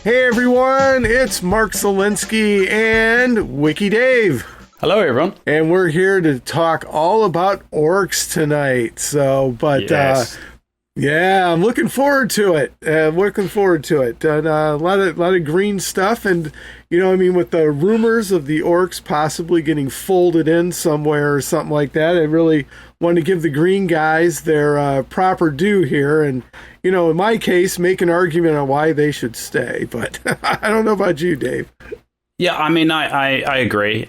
Hey everyone, it's Mark Zielinski and Wiki Dave. Hello everyone. And we're here to talk all about Orcs tonight. Yes. Yeah, I'm looking forward to it. And a lot of green stuff, and with the rumors of the Orcs possibly getting folded in somewhere or something like that, I really want to give the green guys their proper due here, and in my case, make an argument on why they should stay. But I don't know about you, Dave. Yeah, I mean, I agree.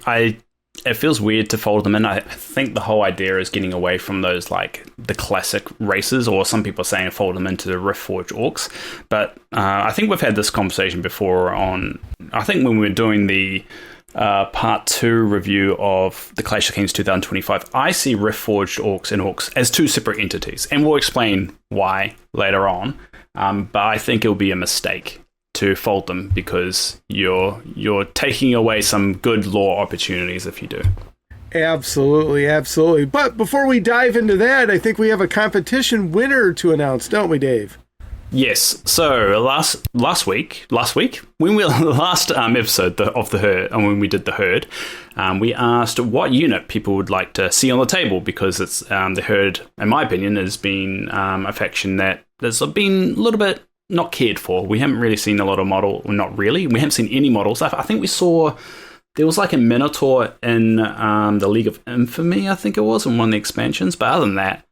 It feels weird to fold them in. I think the whole idea is getting away from those, like, the classic races, or some people are saying fold them into the Riftforged Orcs. But I think we've had this conversation before I think when we were doing the Part 2 review of the Clash of Kings 2025, I see Riftforged Orcs and Orcs as two separate entities, and we'll explain why later on. But I think it'll be a mistake to fold them, because you're taking away some good lore opportunities if you do. Absolutely. But before we dive into that, I think we have a competition winner to announce, don't we, Dave? Yes. So last week, when we last episode of the herd, and when we did the herd, we asked what unit people would like to see on the table, because it's the herd, in my opinion, has been a faction that has been a little bit not cared for. We haven't really seen a lot of model. Well, not really. We haven't seen any models. I think we saw there was like a Minotaur in the League of Infamy, I think it was, in one of the expansions. But other than that,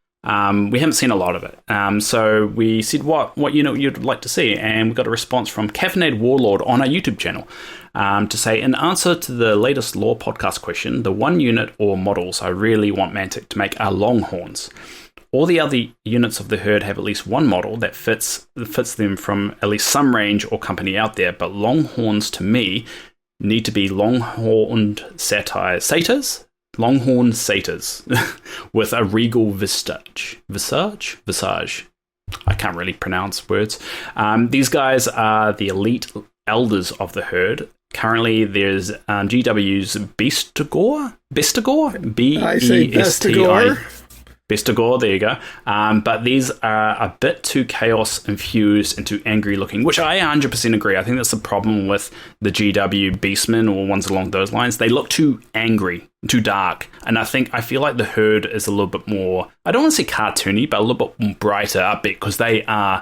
we haven't seen a lot of it. So we said what unit you'd like to see, and we got a response from Caffeinated Warlord on our YouTube channel to say, in answer to the latest lore podcast question, the one unit or models I really want Mantic to make are Longhorns. All the other units of the herd have at least one model that fits them from at least some range or company out there, but Longhorns to me need to be Longhorned satyrs? Longhorn satyrs with a regal visage. I can't really pronounce words. These guys are the elite elders of the herd. Currently, there's GW's Bestigor? I say Bestigor. Bestigor, there you go. But these are a bit too chaos infused and too angry looking, which I 100% agree. I think that's the problem with the GW Beastmen or ones along those lines. They look too angry, too dark. And I feel like the herd is a little bit more, I don't want to say cartoony, but a little bit brighter, upbeat, because they're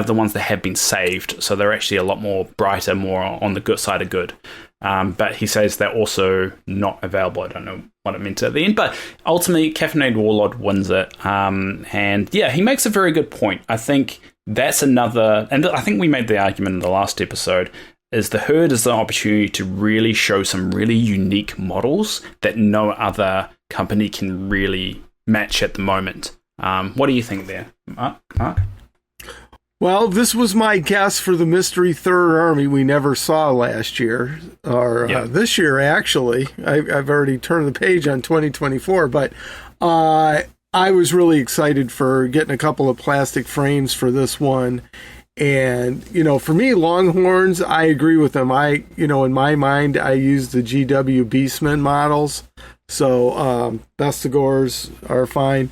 the ones that have been saved. So they're actually a lot more brighter, more on the good side of good. But he says they're also not available. I don't know what it meant at the end, but ultimately Caffeinated Warlord wins it. And yeah, he makes a very good point. I think that's another, and I think we made the argument in the last episode, is the herd is the opportunity to really show some really unique models that no other company can really match at the moment. What do you think there, Mark? Well, this was my guess for the Mystery Third Army we never saw last year, or this year, actually. I've already turned the page on 2024, but I was really excited for getting a couple of plastic frames for this one. And, for me, Longhorns, I agree with them. In my mind, I use the GW Beastmen models, so Bestigors are fine.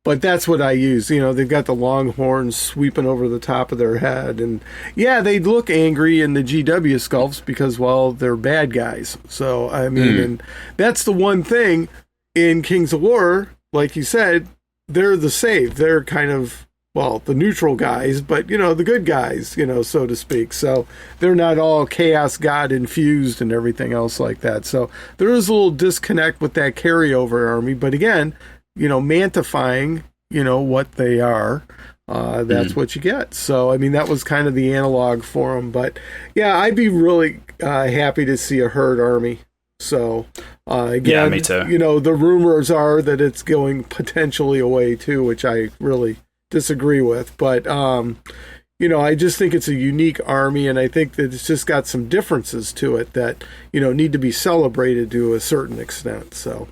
But that's what I use. They've got the long horns sweeping over the top of their head. And yeah, they look angry in the GW sculpts because, well, they're bad guys. So, I mean, and that's the one thing in Kings of War, like you said, they're the saved. They're kind of, well, the neutral guys, but, the good guys, so to speak. So they're not all chaos god infused and everything else like that. So there is a little disconnect with that carryover army. But again, mantifying, what they are, that's what you get. So, I mean, that was kind of the analog for them. But, yeah, I'd be really happy to see a herd army. So, again, yeah, me too. The rumors are that it's going potentially away, too, which I really disagree with. But, I just think it's a unique army, and I think that it's just got some differences to it that, need to be celebrated to a certain extent. So.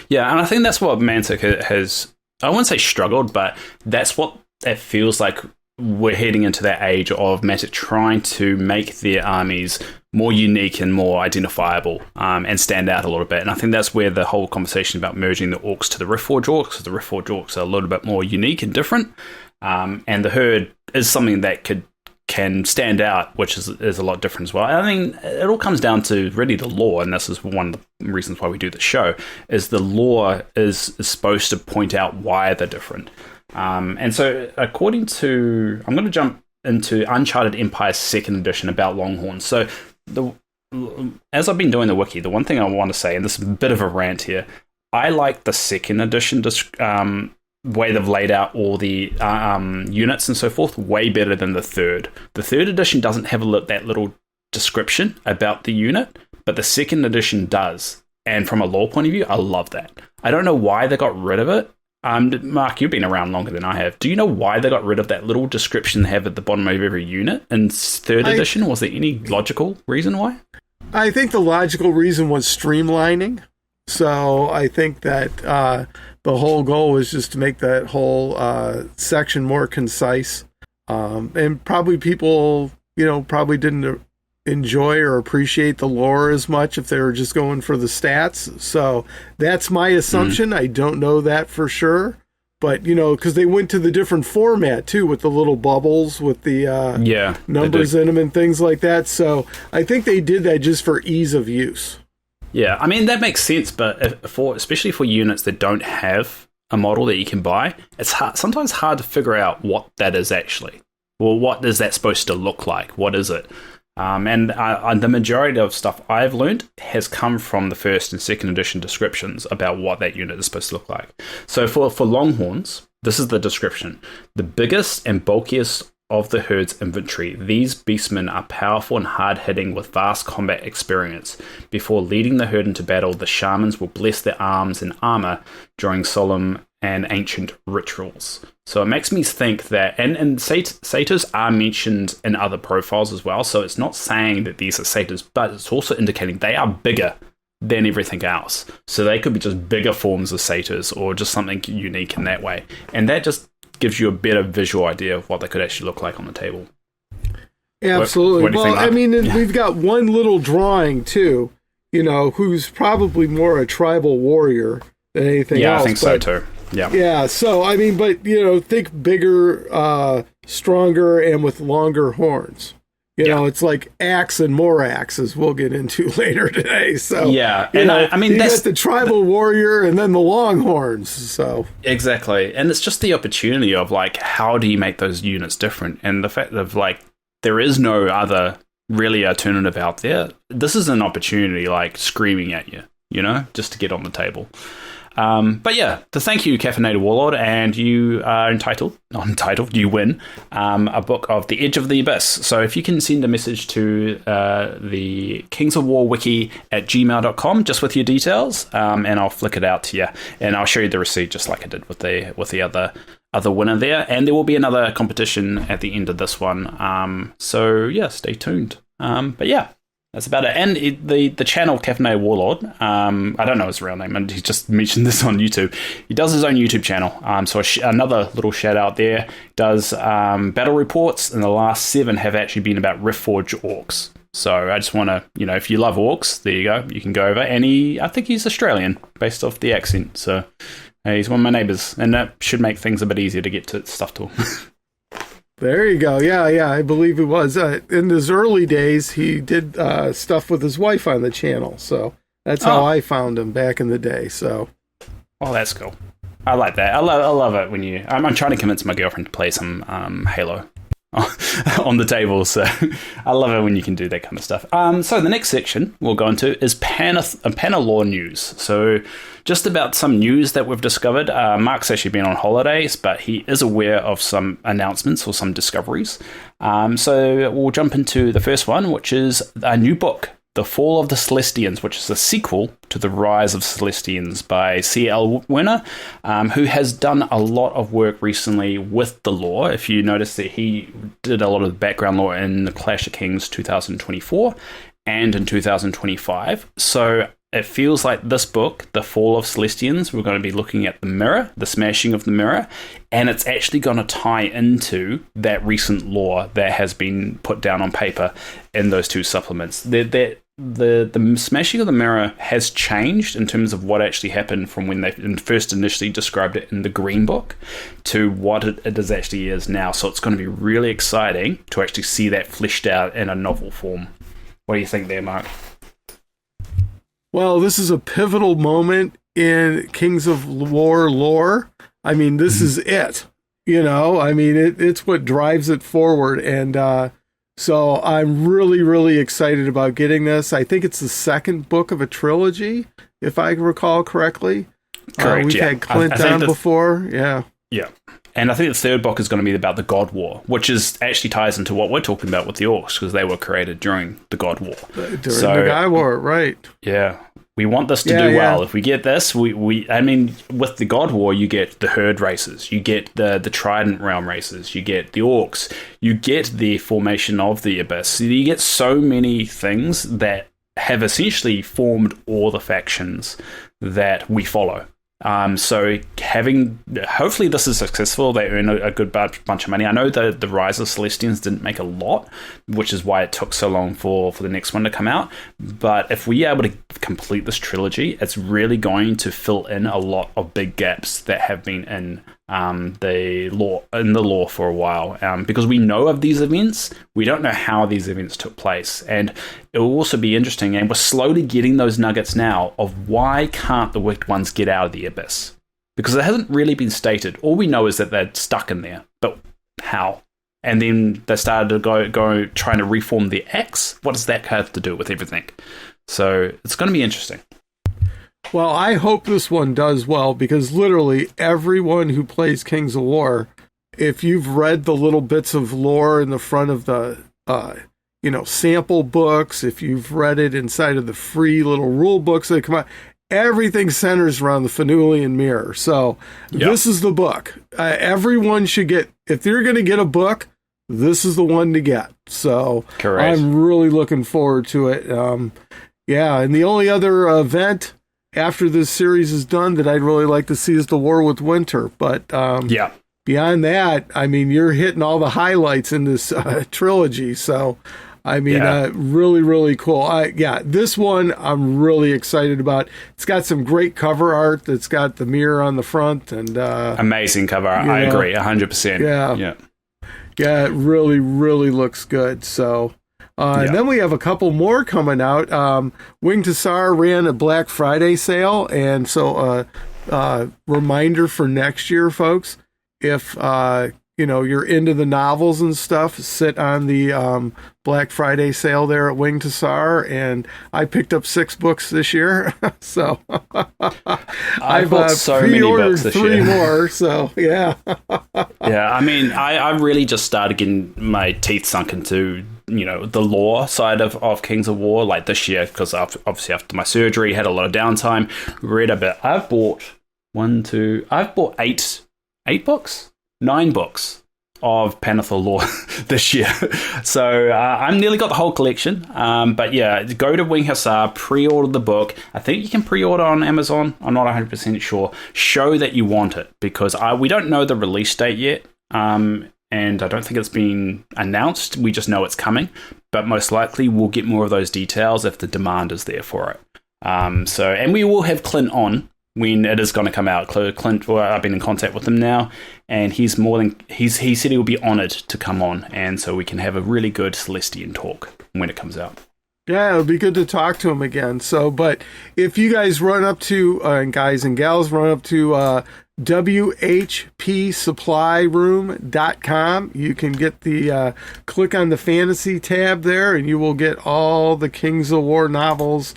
Yeah, and I think that's what Mantic has, I wouldn't say struggled, but that's what it feels like we're heading into that age of Mantic trying to make their armies more unique and more identifiable and stand out a little bit. And I think that's where the whole conversation about merging the Orcs to the Riftforged Orcs, because the Riftforged Orcs are a little bit more unique and different. And the herd is something that can stand out, which is a lot different as well. I mean, it all comes down to really the lore, and this is one of the reasons why we do the show, is the lore is supposed to point out why they're different. And so according to... I'm going to jump into Uncharted Empire's 2nd edition about Longhorns. So as I've been doing the wiki, the one thing I want to say, and this is a bit of a rant here, I like the 2nd edition way they've laid out all the units and so forth way better than the 3rd. The 3rd edition doesn't have that little description about the unit, but the 2nd edition does. And from a lore point of view, I love that. I don't know why they got rid of it. Mark, you've been around longer than I have. Do you know why they got rid of that little description they have at the bottom of every unit in 3rd edition? Was there any logical reason why? I think the logical reason was streamlining. So I think that the whole goal was just to make that whole section more concise. And probably people, probably didn't enjoy or appreciate the lore as much if they were just going for the stats. So that's my assumption. I don't know that for sure. But, because they went to the different format, too, with the little bubbles, with the numbers in them and things like that. So I think they did that just for ease of use. Yeah, I mean, that makes sense, but especially for units that don't have a model that you can buy, it's sometimes hard to figure out what that is actually. Well, what is that supposed to look like? What is it? And the majority of stuff I've learned has come from the 1st and 2nd edition descriptions about what that unit is supposed to look like. So for Longhorns, this is the description. The biggest and bulkiest of the herd's infantry, these beastmen are powerful and hard-hitting with vast combat experience. Before leading the herd into battle, the shamans will bless their arms and armor during solemn and ancient rituals. So it makes me think that, and satyrs are mentioned in other profiles as well, so it's not saying that these are satyrs, but it's also indicating they are bigger than everything else. So they could be just bigger forms of satyrs or just something unique in that way. And that just gives you a better visual idea of what they could actually look like on the table. Absolutely. What do you think, Mark? I mean, we've got one little drawing too, who's probably more a tribal warrior than anything else. Yeah, I think so too. Yeah. Yeah. So, I mean, but, think bigger, stronger, and with longer horns. It's like axe and more axes we'll get into later today. So, yeah. And I mean, that's the tribal warrior and then the longhorns. So, exactly. And it's just the opportunity of how do you make those units different? And the fact of there is no other really alternative out there. This is an opportunity screaming at you, just to get on the table. But yeah, thank you, Caffeinated Warlord, and you are you win a book of The Edge of the Abyss. So if you can send a message to the Kings of War wiki at gmail.com just with your details, and I'll flick it out to you, and I'll show you the receipt just like I did with the other winner there, and there will be another competition at the end of this one. So yeah, stay tuned. But yeah. That's about it. And the channel Caffeinated Warlord, I don't know his real name, and he just mentioned this on YouTube. He does his own YouTube channel. So another little shout out there. Does battle reports, and the last 7 have actually been about Riftforged Orcs. So I just want to, if you love Orcs, there you go. You can go over. And I think he's Australian, based off the accent. So he's one of my neighbours, and that should make things a bit easier to get to stuff to him. There you go. Yeah, I believe it was. In his early days, he did stuff with his wife on the channel. So that's how I found him back in the day. So, well, that's cool. I like that. I love it when you... I'm trying to convince my girlfriend to play some Halo on the table. So I love it when you can do that kind of stuff. So the next section we'll go into is Panalore news. So just about some news that we've discovered. Mark's actually been on holidays, but he is aware of some announcements or some discoveries. So we'll jump into the first one, which is a new book, The Fall of the Celestians, which is a sequel to The Rise of Celestians by C.L. Werner, who has done a lot of work recently with the lore. If you notice that he did a lot of the background lore in the Clash of Kings 2024 and in 2025. So it feels like this book, The Fall of Celestians, we're going to be looking at the mirror, the smashing of the mirror, and it's actually going to tie into that recent lore that has been put down on paper in those 2 supplements. the smashing of the mirror has changed in terms of what actually happened from when they first initially described it in the Green Book to what it is actually is now. So it's going to be really exciting to actually see that fleshed out in a novel form. What do you think there, Mark? Well, this is a pivotal moment in Kings of War lore. I mean, this is it. I mean, it's what drives it forward. And so I'm really, really excited about getting this. I think it's the second book of a trilogy, if I recall correctly. Correct, we've had Clint on before. Yeah. Yeah. And I think the third book is going to be about the God War, which is actually ties into what we're talking about with the Orcs, because they were created during the God War. During the God War, right. Yeah. We want this to do well. If we get this, I mean, with the God War, you get the herd races, you get the Trident realm races, you get the Orcs, you get the formation of the Abyss. You get so many things that have essentially formed all the factions that we follow. So hopefully this is successful. They earn a good bunch of money. I know the Rise of Celestians didn't make a lot, which is why it took so long for the next one to come out. But if we are able to complete this trilogy, it's really going to fill in a lot of big gaps that have been in the lore for a while. Because we know of these events, we don't know how these events took place. And it will also be interesting, and we're slowly getting those nuggets now of why can't the Wicked Ones get out of the Abyss? Because it hasn't really been stated. All we know is that they're stuck in there, but how? And then they started to go trying to reform the Axe. What does that have to do with everything? So it's going to be interesting. Well, I hope this one does well, because literally everyone who plays Kings of War, if you've read the little bits of lore in the front of the sample books, if you've read it inside of the free little rule books that come out, everything centers around the Fenulian Mirror. So This is the book. Everyone should get, if you're going to get a book, this is the one to get. So correct. I'm really looking forward to it. And the only other event after this series is done that I'd really like to see is the War with Winter. But beyond that, I mean, you're hitting all the highlights in this trilogy. So, I mean, really, really cool. This one I'm really excited about. It's got some great cover art that's got the mirror on the front. And amazing cover art. I agree, 100%. Yeah, it really, really looks good. So... And then we have a couple more coming out. Wing to Sar ran a Black Friday sale, and so reminder for next year, folks, if you're into the novels and stuff, sit on the Black Friday sale there at Wing to Sar, and I picked up 6 books this year, so I've bought so many books this 3 year. more, so yeah. I mean, I really just started getting my teeth sunk into the lore side of Kings of War, like this year, because obviously after my surgery, had a lot of downtime, read a bit. I've bought 8 books, 9 books of Panathor lore this year. So I've nearly got the whole collection. But yeah, go to Wing Hussar, pre-order the book. I think you can pre-order on Amazon. I'm not 100% sure. Show that you want it, because we don't know the release date yet. And I don't think it's been announced. We just know it's coming. But most likely we'll get more of those details if the demand is there for it. And we will have Clint on when it is going to come out. Clint, I've been in contact with him now, and he said he'll be honoured to come on, and so we can have a really good Celestian talk when it comes out. Yeah, it'll be good to talk to him again. So, but if you guys run up to, and guys and gals run up to WHPsupplyroom.com, you can get the, click on the fantasy tab there, and you will get all the Kings of War novels.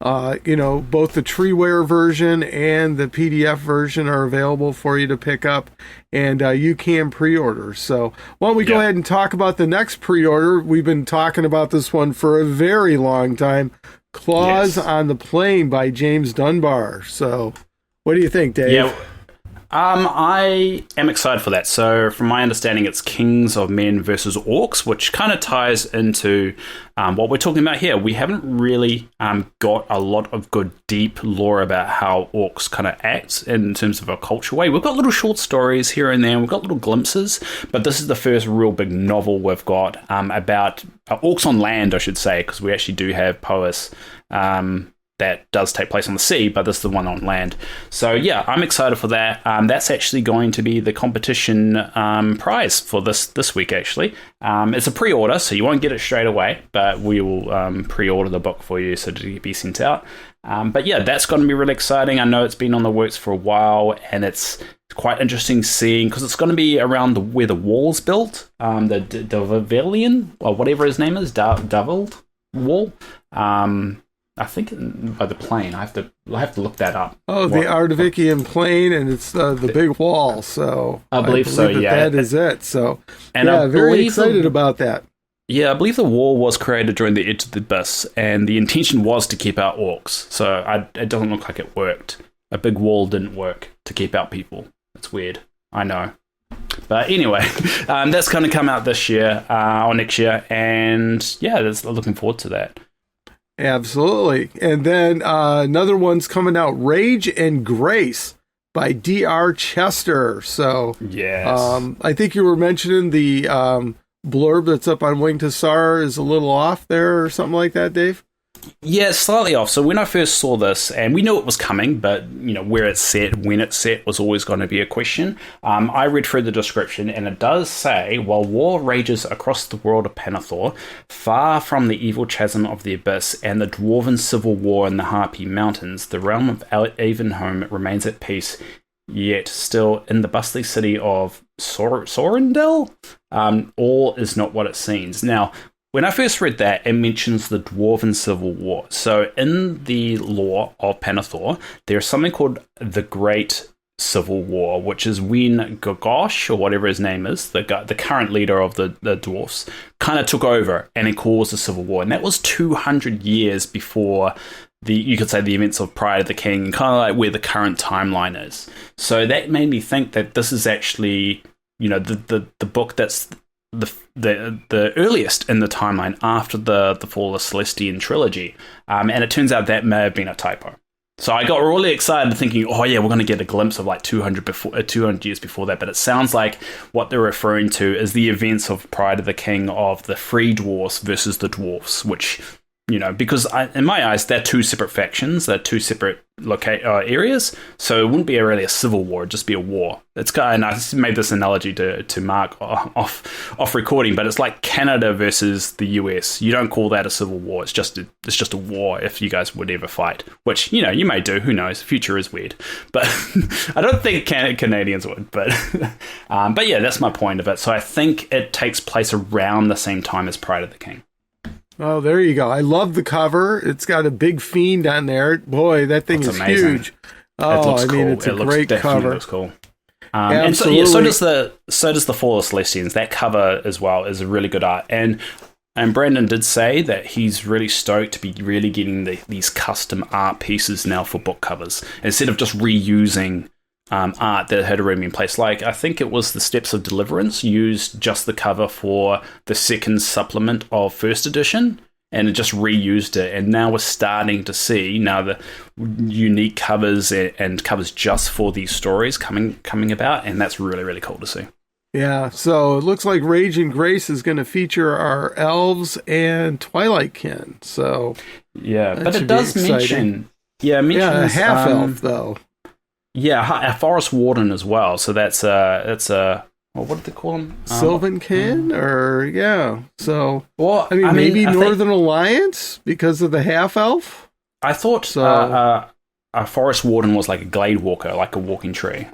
Both the Treeware version and the PDF version are available for you to pick up, and you can pre-order. So why don't we go ahead and talk about the next pre-order? We've been talking about this one for a very long time. Claws on the Plain by James Dunbar. So what do you think, Dave? Yeah. I am excited for that. So, from my understanding, it's Kings of Men versus Orcs, which kind of ties into what we're talking about here. We haven't really got a lot of good, deep lore about how orcs kind of act in terms of a cultural way. We've got little short stories here and there, and we've got little glimpses, but this is the first real big novel we've got about orcs on land, I should say, because we actually do have Poas. That does take place on the sea, but this is the one on land. So yeah, I'm excited for that. That's actually going to be the competition prize for this week, actually. It's a pre-order, so you won't get it straight away, but we will pre-order the book for you so to be sent out. But yeah, that's going to be really exciting. I know it's been on the works for a while, and it's quite interesting seeing, because it's going to be around where the wall's built, the Davilian, or whatever his name is, Davild Wall. I think by the plane. I have to look that up. Oh, the Ardavikian plain, and it's the big wall. So I believe so. Yeah, that is it. So and yeah, very excited about that. Yeah, I believe the wall was created during the Edge of the Abyss, and the intention was to keep out orcs. So it doesn't look like it worked. A big wall didn't work to keep out people. It's weird. I know. But anyway, that's going to come out this year or next year, and yeah, looking forward to that. Absolutely. And then another one's coming out, Rage and Grace by D.R. Chester. So yes. I think you were mentioning the blurb that's up on Wing to Sar is a little off there or something like that, Dave? Yeah, slightly off. So when I first saw this, and we knew it was coming, but where it's set, when it's set was always going to be a question. I read through the description, and it does say, while war rages across the world of Panathor, far from the evil chasm of the Abyss and the dwarven civil war in the Harpy Mountains, the realm of Avenholm remains at peace, yet still in the bustling city of Sorendel, all is not what it seems. Now, when I first read that, it mentions the Dwarven Civil War. So in the lore of Panathor, there's something called the Great Civil War, which is when Gogosh, or whatever his name is, the current leader of the dwarfs, kind of took over and it caused a civil war. And that was 200 years before you could say the events of Pride of the King, and kind of like where the current timeline is. So that made me think that this is actually, the book that's the earliest in the timeline after the Fall of Celestian trilogy, and it turns out that may have been a typo. So I got really excited thinking, oh yeah, we're going to get a glimpse of like 200 years before that, but it sounds like what they're referring to is the events of Pride of the King of the free dwarfs versus the dwarfs, which, because in my eyes, they're two separate factions, they're two separate areas, so it wouldn't be really a civil war, it'd just be a war. It's kind of, and I made this analogy to Mark off recording, but it's like Canada versus the US. You don't call that a civil war, it's just a war if you guys would ever fight, which, you may do, who knows, the future is weird, but I don't think Canadians would, but yeah, that's my point of it. So I think it takes place around the same time as Pride of the King. Oh, there you go. I love the cover. It's got a big fiend on there. Boy, that thing is amazing. Huge. Oh, I mean, it's a great cover. Looks cool. And so does the Fall of Celestians. That cover as well is a really good art. And Brandon did say that he's really stoked to be really getting these custom art pieces now for book covers instead of just reusing art that had already been placed. Like, I think it was the Steps of Deliverance used just the cover for the second supplement of first edition, and it just reused it. And now we're starting to see the unique covers and covers just for these stories coming about, and that's really, really cool to see. Yeah, so it looks like Rage and Grace is going to feature our elves and Twilight kin. So yeah, but it does mention a half elf though. Yeah, a forest warden as well. So that's a what did they call him? Sylvankin, or yeah. So well, I mean maybe Northern Alliance because of the half elf. I thought so. A forest warden was like a glade walker, like a walking tree.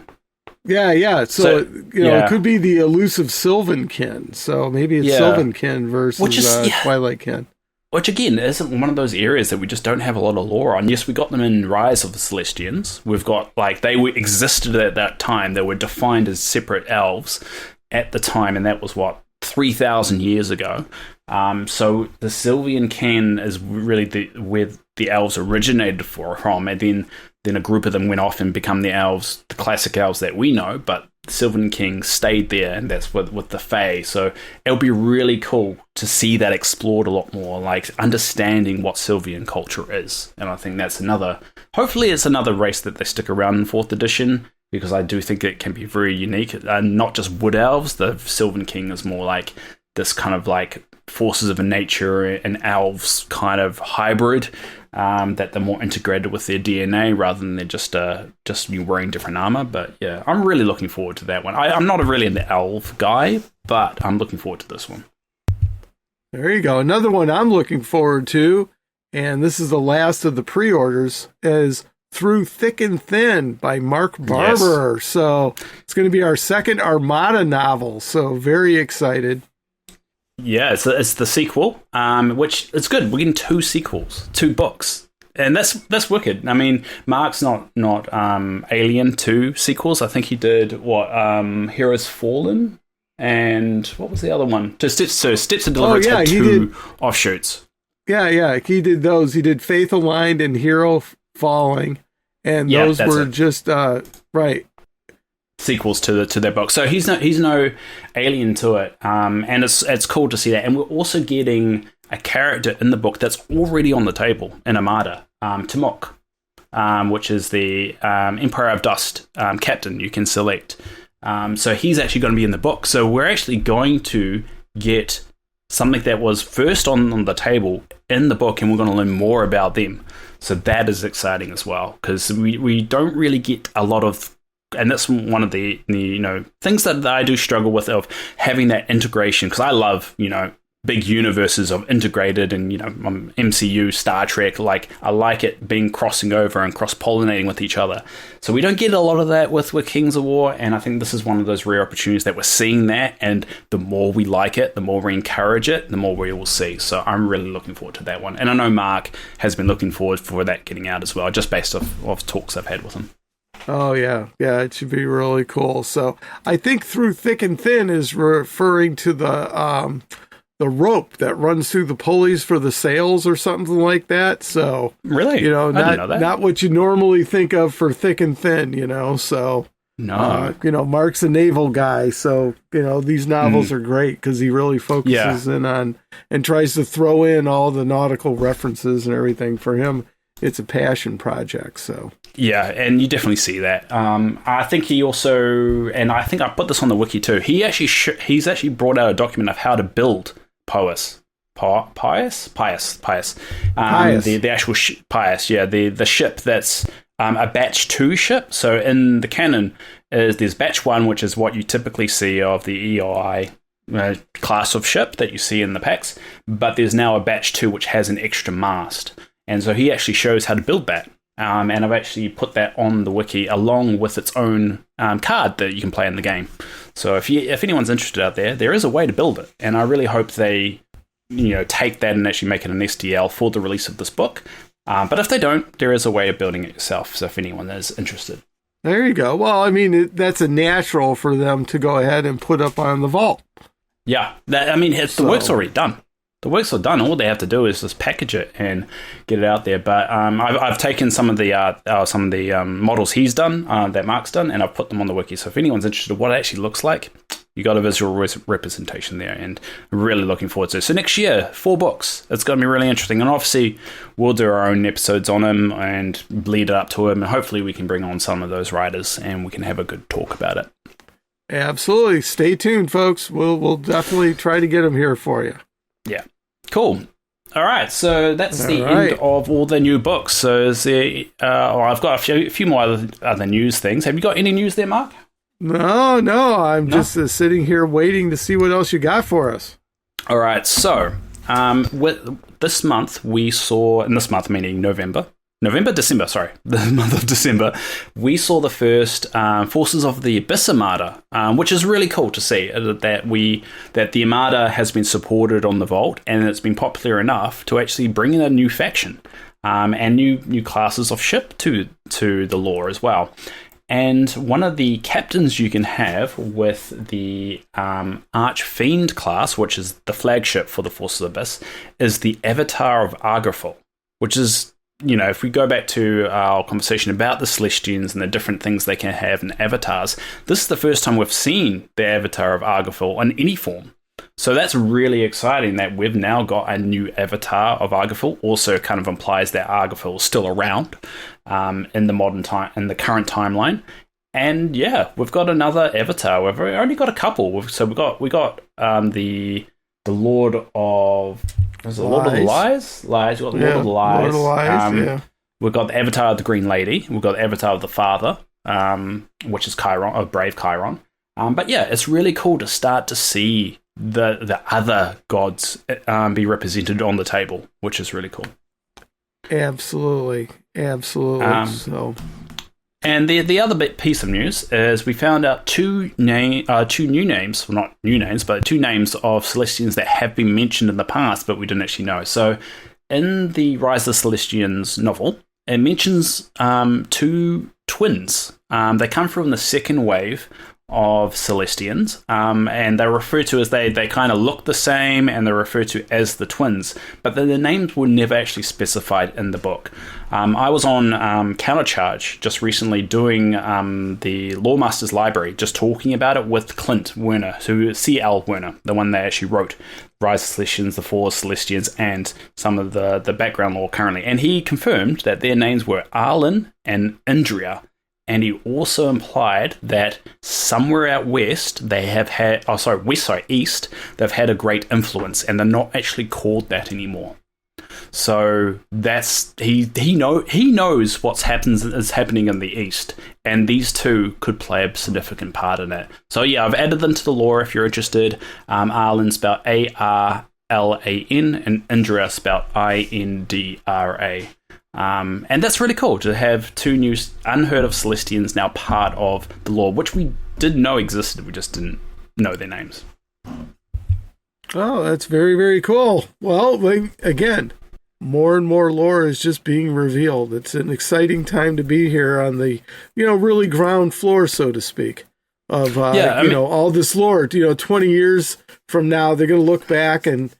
Yeah. So it could be the elusive Sylvankin. So maybe it's Sylvankin versus Twilight kin. Which, again, isn't one of those areas that we just don't have a lot of lore on. Yes, we got them in Rise of the Celestians. We've got, existed at that time. They were defined as separate elves at the time, and that was, 3,000 years ago. So the Sylvan King is really where the elves originated from, and then a group of them went off and become the elves, the classic elves that we know, but the Sylvan King stayed there, and that's with the Fae. So it'll be really cool to see that explored a lot more, like understanding what Sylvan culture is. And I think that's hopefully it's another race that they stick around in 4th edition, because I do think it can be very unique. Not just wood elves, the Sylvan King is more like this kind of like forces of nature and elves kind of hybrid, that they're more integrated with their DNA rather than they're just you wearing different armor. But yeah, I'm really looking forward to that one. I'm not really an elf guy, but I'm looking forward to this one. There you go. Another one I'm looking forward to, and this is the last of the pre-orders, is Through Thick and Thin by Mark Barber. Yes. So it's going to be our second Armada novel. So very excited. Yeah, it's the sequel, which it's good. We're getting 2 sequels, 2 books, and that's wicked. I mean, Mark's not alien to sequels. I think he did Heroes Fallen, and what was the other one? Steps to Deliverance had 2 offshoots. Yeah, he did those. He did Faith Aligned and Hero Falling, and those were just right. Sequels to their book, so he's no alien to it, and it's cool to see that. And we're also getting a character in the book that's already on the table in Armada, Timok, which is the Empire of Dust captain you can select. So he's actually going to be in the book. So we're actually going to get something that was first on the table in the book, and we're going to learn more about them. So that is exciting as well, because we don't really get a lot of. And that's one of the things that I do struggle with, of having that integration, because I love big universes of integrated and MCU, Star Trek. Like I like it being crossing over and cross pollinating with each other. So we don't get a lot of that with Kings of War, and I think this is one of those rare opportunities that we're seeing that. And the more we like it, the more we encourage it, the more we will see. So I'm really looking forward to that one, and I know Mark has been looking forward for that getting out as well, just based off talks I've had with him. Oh, yeah, it should be really cool. So I think Through Thick and Thin is referring to the rope that runs through the pulleys for the sails or something like that. So really, not what you normally think of for Thick and Thin, so no, Mark's a naval guy. So, these novels are great because he really focuses in on and tries to throw in all the nautical references and everything. For him, it's a passion project. So. Yeah, and you definitely see that. I think he also, and I think I put this on the wiki too, he's actually brought out a document of how to build Pius. The actual Pius, the ship that's a batch 2 ship. So in the canon, there's batch 1, which is what you typically see of the EOI class of ship that you see in the packs, but there's now a batch 2 which has an extra mast. And so he actually shows how to build that. And I've actually put that on the wiki along with its own card that you can play in the game. So if anyone's interested out there is a way to build it. And I really hope they take that and actually make it an STL for the release of this book. But if they don't, there is a way of building it yourself. So if anyone is interested. There you go. Well, I mean, that's a natural for them to go ahead and put up on the vault. Yeah. The work's already done. The works are done. All they have to do is just package it and get it out there. But I've taken some of the models he's done, that Mark's done, and I've put them on the wiki. So if anyone's interested in what it actually looks like, you got a visual representation there, and I'm really looking forward to it. So next year, 4 books. It's going to be really interesting, and obviously we'll do our own episodes on him and lead up to him, and hopefully we can bring on some of those writers and we can have a good talk about it. Absolutely. Stay tuned, folks. We'll definitely try to get them here for you. Yeah. Cool. All right. So that's the end of all the new books. So I've got a few more other news things. Have you got any news there, Mark? No. I'm just sitting here waiting to see what else you got for us. All right. So with this month, meaning December, the month of December, we saw the first Forces of the Abyss Armada, which is really cool to see that the Armada has been supported on the Vault, and it's been popular enough to actually bring in a new faction and new classes of ship to the lore as well. And one of the captains you can have with the Archfiend class, which is the flagship for the Forces of Abyss, is the Avatar of Argaful, which is, if we go back to our conversation about the Celestians and the different things they can have in avatars, this is the first time we've seen the Avatar of Argaful in any form. So that's really exciting that we've now got a new avatar of Argaful. Also kind of implies that Argaful is still around in the modern time, in the current timeline. And yeah, we've got another avatar. We've only got a couple. So we got the Lord of Lord of the Lies. Lies. We've got the Lord of the Lies. Lord of the Lies. We've got the avatar of the Green Lady. We've got the avatar of the Father, which is Chiron, or Brave Chiron. But yeah, it's really cool to start to see the other gods be represented on the table, which is really cool. Absolutely. So, and the other piece of news is we found out two new names, well, not new names, but two names of Celestians that have been mentioned in the past, but we didn't actually know. So, in the Rise of the Celestians novel, it mentions two twins. They come from the second wave of Celestians, and they're referred to as they kind of look the same, and they're referred to as the twins, but their names were never actually specified in the book. I was on Countercharge just recently doing the Lawmaster's Library, just talking about it with Clint Werner, who is C.L. Werner, the one that actually wrote Rise of Celestians, the Four Celestians, and some of the background lore currently, and he confirmed that their names were Arlen and Indria. And he also implied that somewhere out west they have had, east, they've had a great influence, and they're not actually called that anymore. So that's he knows is happening in the east, and these two could play a significant part in it. So yeah, I've added them to the lore if you're interested. Arlen spelled Arlan, and Indra spelled Indra. And that's really cool to have two new unheard of Celestians now part of the lore, which we did know existed, we just didn't know their names. Oh, that's very, very cool. Well, again, more and more lore is just being revealed. It's an exciting time to be here on the, really ground floor, so to speak, of, all this lore. 20 years from now, they're going to look back and,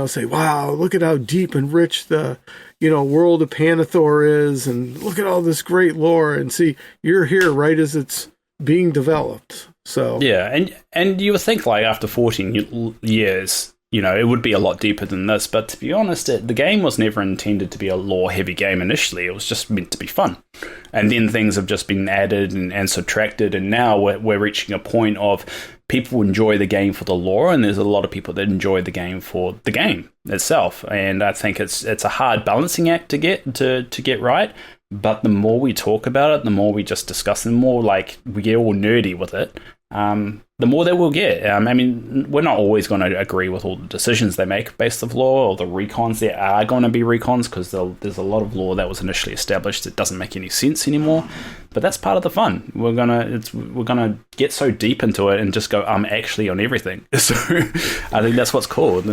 say, wow, look at how deep and rich the world of Panathor is, and look at all this great lore, and see, you're here right as it's being developed. So yeah, and you would think like after 14 years, it would be a lot deeper than this, but to be honest, the game was never intended to be a lore-heavy game initially. It was just meant to be fun. And then things have just been added and subtracted, and now we're reaching a point of people enjoy the game for the lore, and there's a lot of people that enjoy the game for the game itself. And I think it's a hard balancing act to get right. But the more we talk about it, the more we just discuss it, the more like we get all nerdy with it, the more that we'll get. We're not always going to agree with all the decisions they make based on lore or the recons. There are going to be recons because there's a lot of lore that was initially established that doesn't make any sense anymore. But that's part of the fun. We're gonna get so deep into it and just go actually on everything. So I think that's what's cool.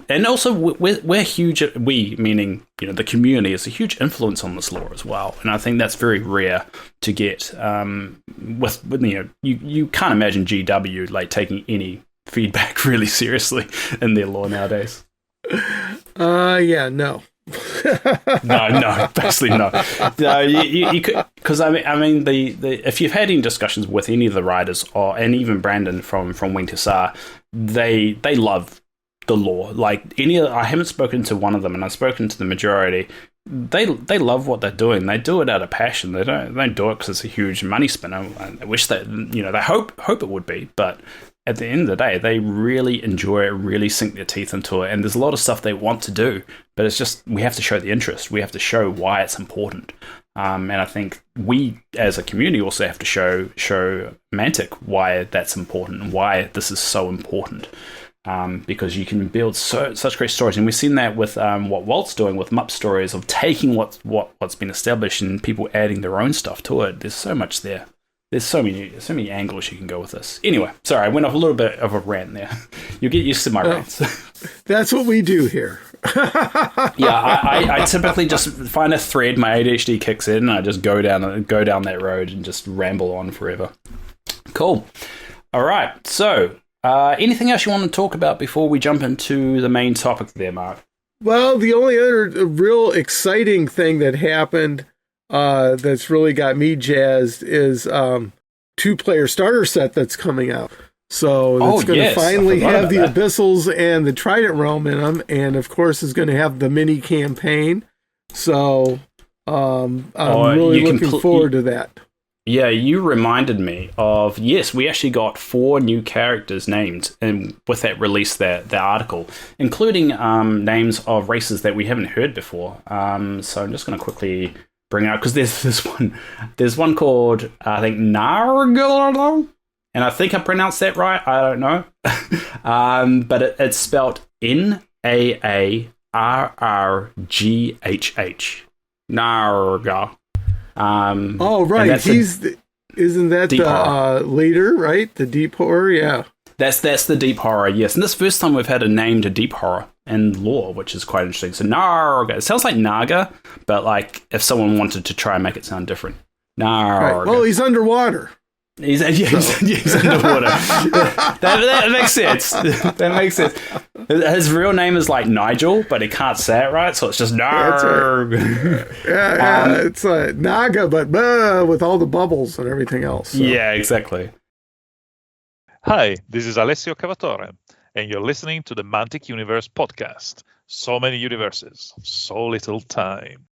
And also we're huge. We meaning the community is a huge influence on this lore as well. And I think that's very rare to get. You can't imagine GW like taking any feedback really seriously in their lore nowadays. No. No, basically no. You could, because if you've had any discussions with any of the writers, and even Brandon from Wing to Sar, they love the lore. Like I haven't spoken to one of them, and I've spoken to the majority. They love what they're doing. They do it out of passion. They don't do it because it's a huge money spinner. I wish that they hope it would be, but at the end of the day, they really enjoy it, really sink their teeth into it, and there's a lot of stuff they want to do, but it's just we have to show the interest. We have to show why it's important, and I think we as a community also have to show Mantic why that's important and why this is so important. Because you can build such great stories, and we've seen that with what Walt's doing with Mupp Stories, of taking what's been established and people adding their own stuff to it. There's so much there. There's so many angles you can go with this. Anyway, sorry, I went off a little bit of a rant there. You'll get used to my rants. That's what we do here. Yeah, I typically just find a thread, my ADHD kicks in, and I just go down that road and just ramble on forever. Cool. All right. So, anything else you want to talk about before we jump into the main topic there, Mark? Well, the only other real exciting thing that happened that's really got me jazzed is 2-player starter set that's coming out. So it's going to finally have the Abyssals and the Trident Realm in them, and of course is going to have the mini campaign. So I'm really looking forward to that. Yeah, you reminded me of, yes, we actually got 4 new characters named, and with that release, the article, including names of races that we haven't heard before. So I'm just going to quickly bring it up, because there's one called, I think, Nargalo, and I think I pronounced that right, I don't know. But it's spelled Naarrghh. Narga. Right. Isn't that the leader, right? The deep horror, yeah. That's the deep horror, yes. And this first time we've had a name to deep horror and lore, which is quite interesting. So Narga, it sounds like Naga, but like if someone wanted to try and make it sound different. Narga. Right. Well, he's underwater. He's underwater. that makes sense. That makes sense. His real name is like Nigel, but he can't say it right, so it's just Narg. Yeah, it's Naga, but with all the bubbles and everything else. So. Yeah, exactly. Hi, this is Alessio Cavatore, and you're listening to the Mantic Universe podcast. So many universes, so little time.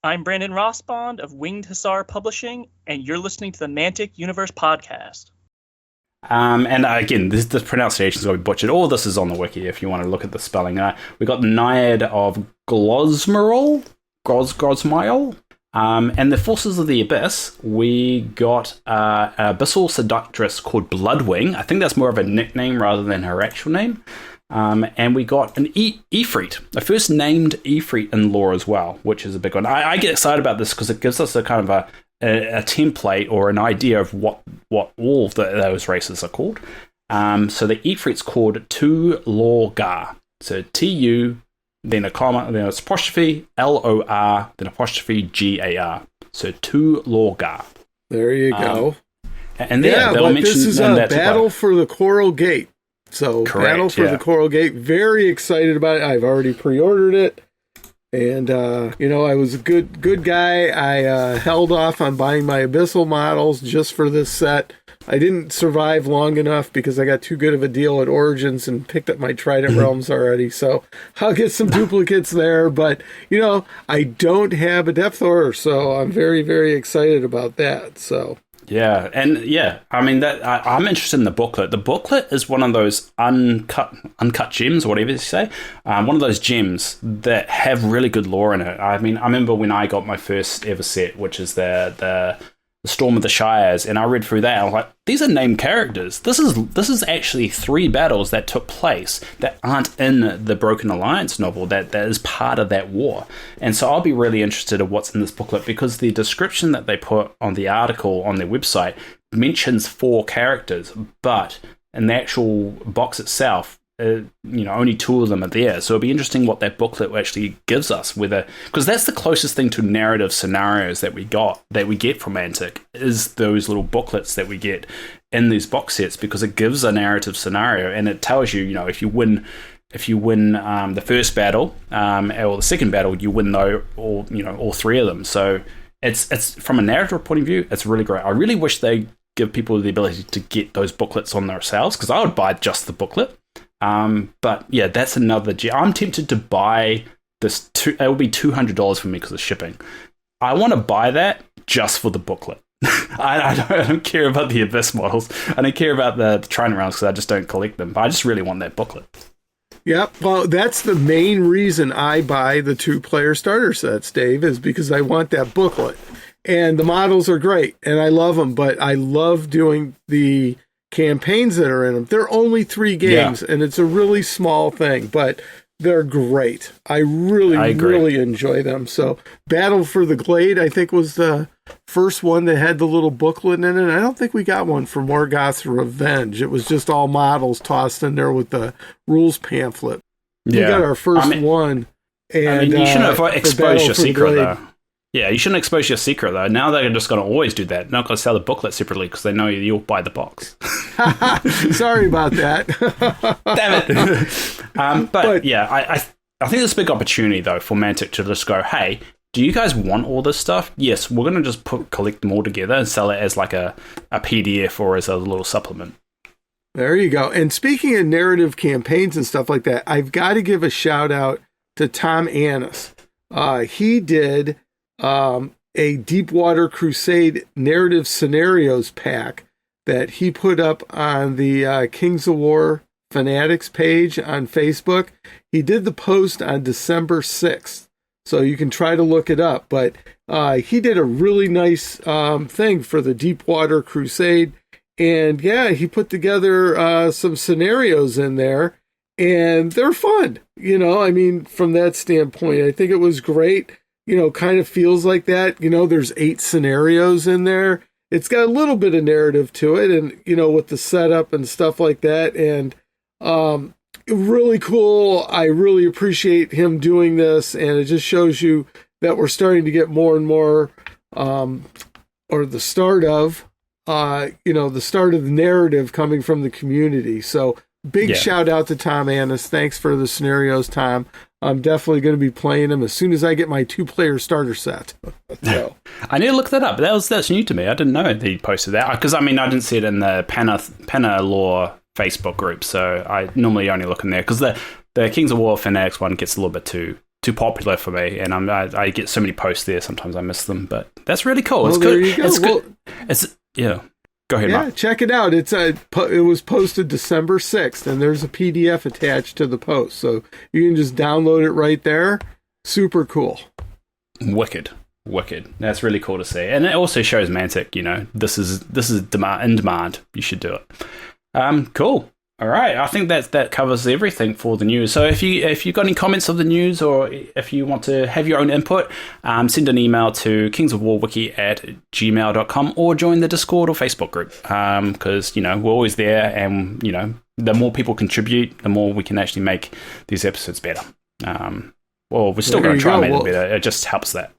I'm Brandon Rossbond of Winged Hussar Publishing, and you're listening to the Mantic Universe podcast. And again, the pronunciation is going to be butchered. All this is on the wiki if you want to look at the spelling. We got the Naiad of Glosmeril, and the Forces of the Abyss. We got an abyssal seductress called Bloodwing. I think that's more of a nickname rather than her actual name. And we got an Ifrit, a first named Ifrit in lore as well, which is a big one. I get excited about this because it gives us a kind of a template or an idea of what all of those races are called. So the Ifrit's called Tu-Lor-Gar. So T-U, then a comma, then it's apostrophe, L-O-R, then apostrophe G-A-R. So Tu-Lor-Gar. There you go. And they'll mention this is a battle for the Coral Gate. So, correct, Battle for the Coral Gate, very excited about it. I've already pre-ordered it. And, I was a good guy. I held off on buying my Abyssal models just for this set. I didn't survive long enough because I got too good of a deal at Origins and picked up my Trident Realms already. So, I'll get some duplicates there. But, I don't have a Depth Horror, so I'm very, very excited about that. So... Yeah, and I mean I'm interested in the booklet. The booklet is one of those uncut gems, or whatever you say. One of those gems that have really good lore in it. I mean, I remember when I got my first ever set, which is the Storm of the Shires, and I read through that. And I was like, these are named characters. This is actually 3 battles that took place that aren't in the Broken Alliance novel. That is part of that war. And so I'll be really interested in what's in this booklet, because the description that they put on the article on their website mentions 4 characters, but in the actual box itself, only 2 of them are there. So it'll be interesting what that booklet actually gives us, because that's the closest thing to narrative scenarios that we get from Mantic, is those little booklets that we get in these box sets, because it gives a narrative scenario and it tells you, if you win the first battle or the second battle, you win all 3 of them. So it's from a narrative point of view, it's really great. I really wish they give people the ability to get those booklets on themselves, because I would buy just the booklet. But yeah, that's another. I'm tempted to buy this. It will be $200 for me because of shipping. I want to buy that just for the booklet. I don't care about the Abyss models. I don't care about the Trident Realms because I just don't collect them. But I just really want that booklet. Yep. Well, that's the main reason I buy the 2-player starter sets, Dave, is because I want that booklet. And the models are great, and I love them. But I love doing the campaigns that are in them. They're only 3 games, and it's a really small thing, but they're great. I really enjoy them. So Battle for the Glade, I think, was the first one that had the little booklet in it. I don't think we got one for Morgoth's Revenge. It was just all models tossed in there with the rules pamphlet. We got our first one. And you shouldn't have exposed your secret, though. Yeah, you shouldn't expose your secret, though. Now they're just going to always do that. They're not going to sell the booklet separately because they know you'll buy the box. Sorry about that. Damn it. But yeah, I think there's a big opportunity, though, for Mantic to just go, hey, do you guys want all this stuff? Yes, we're going to just collect them all together and sell it as like a PDF or as a little supplement. There you go. And speaking of narrative campaigns and stuff like that, I've got to give a shout out to Tom Annis. He did a Deepwater Crusade narrative scenarios pack that he put up on the Kings of War Fanatics page on Facebook. He did the post on December 6th, so you can try to look it up. But he did a really nice thing for the Deepwater Crusade. And yeah, he put together some scenarios in there, and they're fun. I mean, from that standpoint, I think it was great. Kind of feels like that. There's 8 scenarios in there. It's got a little bit of narrative to it, and, with the setup and stuff like that. And really cool. I really appreciate him doing this, and it just shows you that we're starting to get more and more, or the start of, the start of the narrative coming from the community. So big shout out to Tom Annis. Thanks for the scenarios, Tom. I'm definitely going to be playing them as soon as I get my 2-player starter set. So. I need to look that up. That's new to me. I didn't know that he posted that. Because, I didn't see it in the Penna Law Facebook group, so I normally only look in there. Because the Kings of War Fanatics one gets a little bit too popular for me, and I get so many posts there, sometimes I miss them. But that's really cool. Well, it's there good. You go. It's good. Yeah. Go ahead, Mark. Check it out. It was posted December 6th, and there's a PDF attached to the post. So you can just download it right there. Super cool. Wicked. That's really cool to see. And it also shows Mantic, this is in demand. You should do it. Cool. All right, I think that covers everything for the news. So if you got any comments of the news, or if you want to have your own input, send an email to kingsofwarwiki@gmail.com, or join the Discord or Facebook group, because we're always there, and the more people contribute, the more we can actually make these episodes better. Well, we're still going to try and make them better. It just helps that.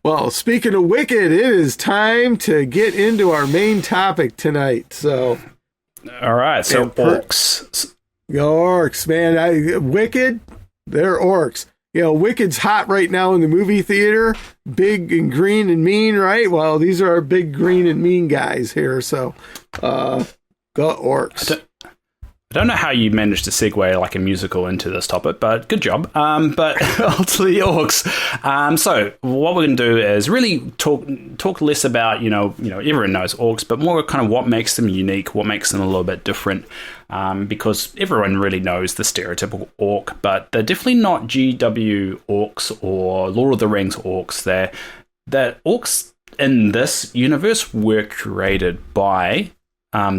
Well, speaking of Wicked, it is time to get into our main topic tonight. So. All right, so orcs. Orcs, man. Wicked, they're orcs. Wicked's hot right now in the movie theater. Big and green and mean, right? Well, these are our big green and mean guys here. So, go orcs. I don't know how you managed to segue like a musical into this topic, but good job. But to the orcs. So what we're going to do is really talk less about, everyone knows orcs, but more kind of what makes them unique, what makes them a little bit different. Because everyone really knows the stereotypical orc, but they're definitely not GW orcs or Lord of the Rings orcs. They're orcs in this universe were created by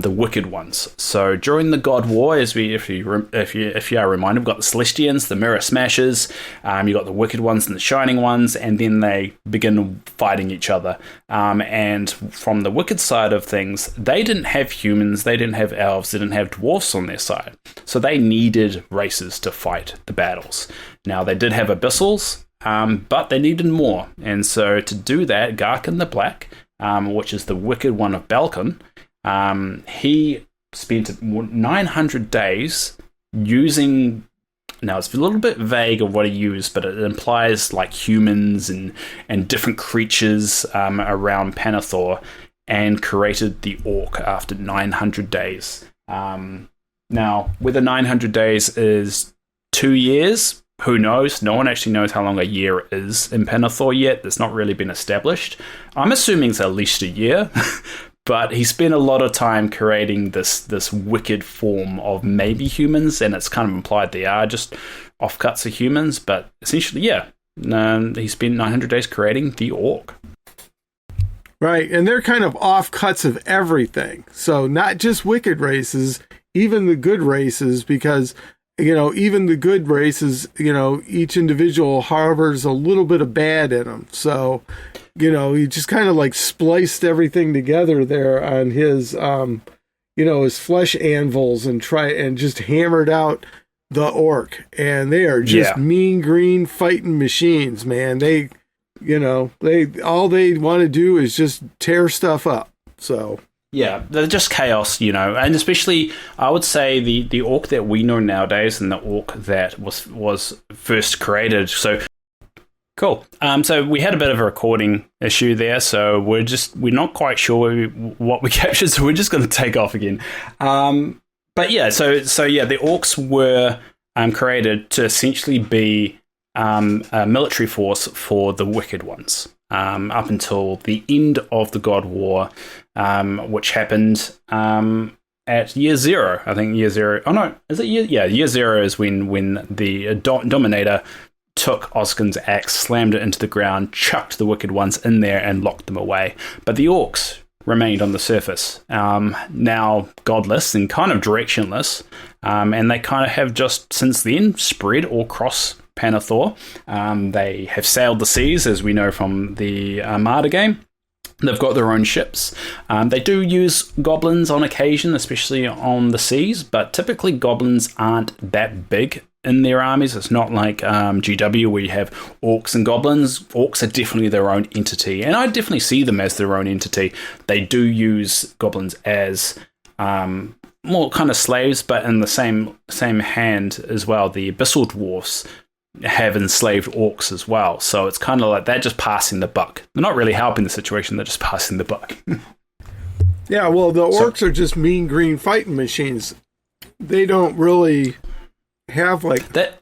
the wicked ones. So during the God War, if you are reminded, we've got the Celestians, the Mirror Smashers, you got the wicked ones and the shining ones, and then they begin fighting each other. And from the wicked side of things, they didn't have humans, they didn't have elves, they didn't have dwarfs on their side. So they needed races to fight the battles. Now they did have abyssals, but they needed more. And so to do that, Garkin the Black, which is the wicked one of Balkan, he spent 900 days using, now it's a little bit vague of what he used, but it implies like humans and different creatures around Panathor, and created the orc after 900 days. Now, whether 900 days is 2 years, who knows? No one actually knows how long a year is in Panathor yet. That's not really been established. I'm assuming it's at least a year. But he spent a lot of time creating this wicked form of maybe humans, and it's kind of implied they are just offcuts of humans. But essentially, he spent 900 days creating the orc. Right, and they're kind of offcuts of everything. So not just wicked races, even the good races, because, even the good races, each individual harbors a little bit of bad in them. So... he just kind of like spliced everything together there on his, his flesh anvils and just hammered out, the orc, and they are just mean green fighting machines, man. They all they want to do is just tear stuff up. So yeah, they're just chaos, and especially I would say the orc that we know nowadays and the orc that was first created. So cool. So we had a bit of a recording issue there, so we're not quite sure what we captured, so we're just going to take off again. But yeah, so the orcs were created to essentially be a military force for the Wicked Ones up until the end of the God War, which happened at year zero. I think year zero. Oh no, is it year? Yeah, year zero is when the Dominator took Oskin's axe, slammed it into the ground, chucked the Wicked Ones in there, and locked them away. But the orcs remained on the surface, now godless and kind of directionless, and they kind of have just since then spread all across Panathor. They have sailed the seas, as we know from the Armada game. They've got their own ships. They do use goblins on occasion, especially on the seas, but typically goblins aren't that big in their armies. It's not like GW where you have orcs and goblins. Orcs are definitely their own entity, and I definitely see them as their own entity. They do use goblins as more kind of slaves, but in the same hand as well. The Abyssal Dwarfs have enslaved orcs as well, so it's kind of like they're just passing the buck. They're not really helping the situation, they're just passing the buck. Yeah, well, the orcs are just mean green fighting machines. They don't really have like that.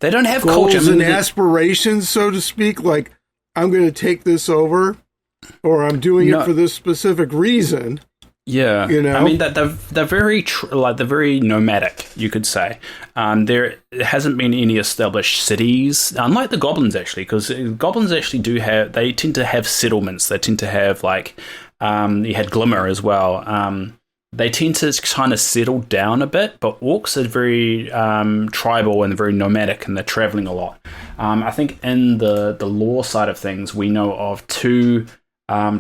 They don't have goals culture and aspirations, so to speak. Like, I'm going to take this over, or I'm doing it for this specific reason. Yeah, I mean that they're very they're very nomadic, you could say. There hasn't been any established cities, unlike the goblins actually, because goblins actually they tend to have settlements. They tend to have you had Glimmer as well. They tend to kind of settle down a bit, but orcs are very tribal and very nomadic, and they're traveling a lot. I think in the lore side of things, we know of two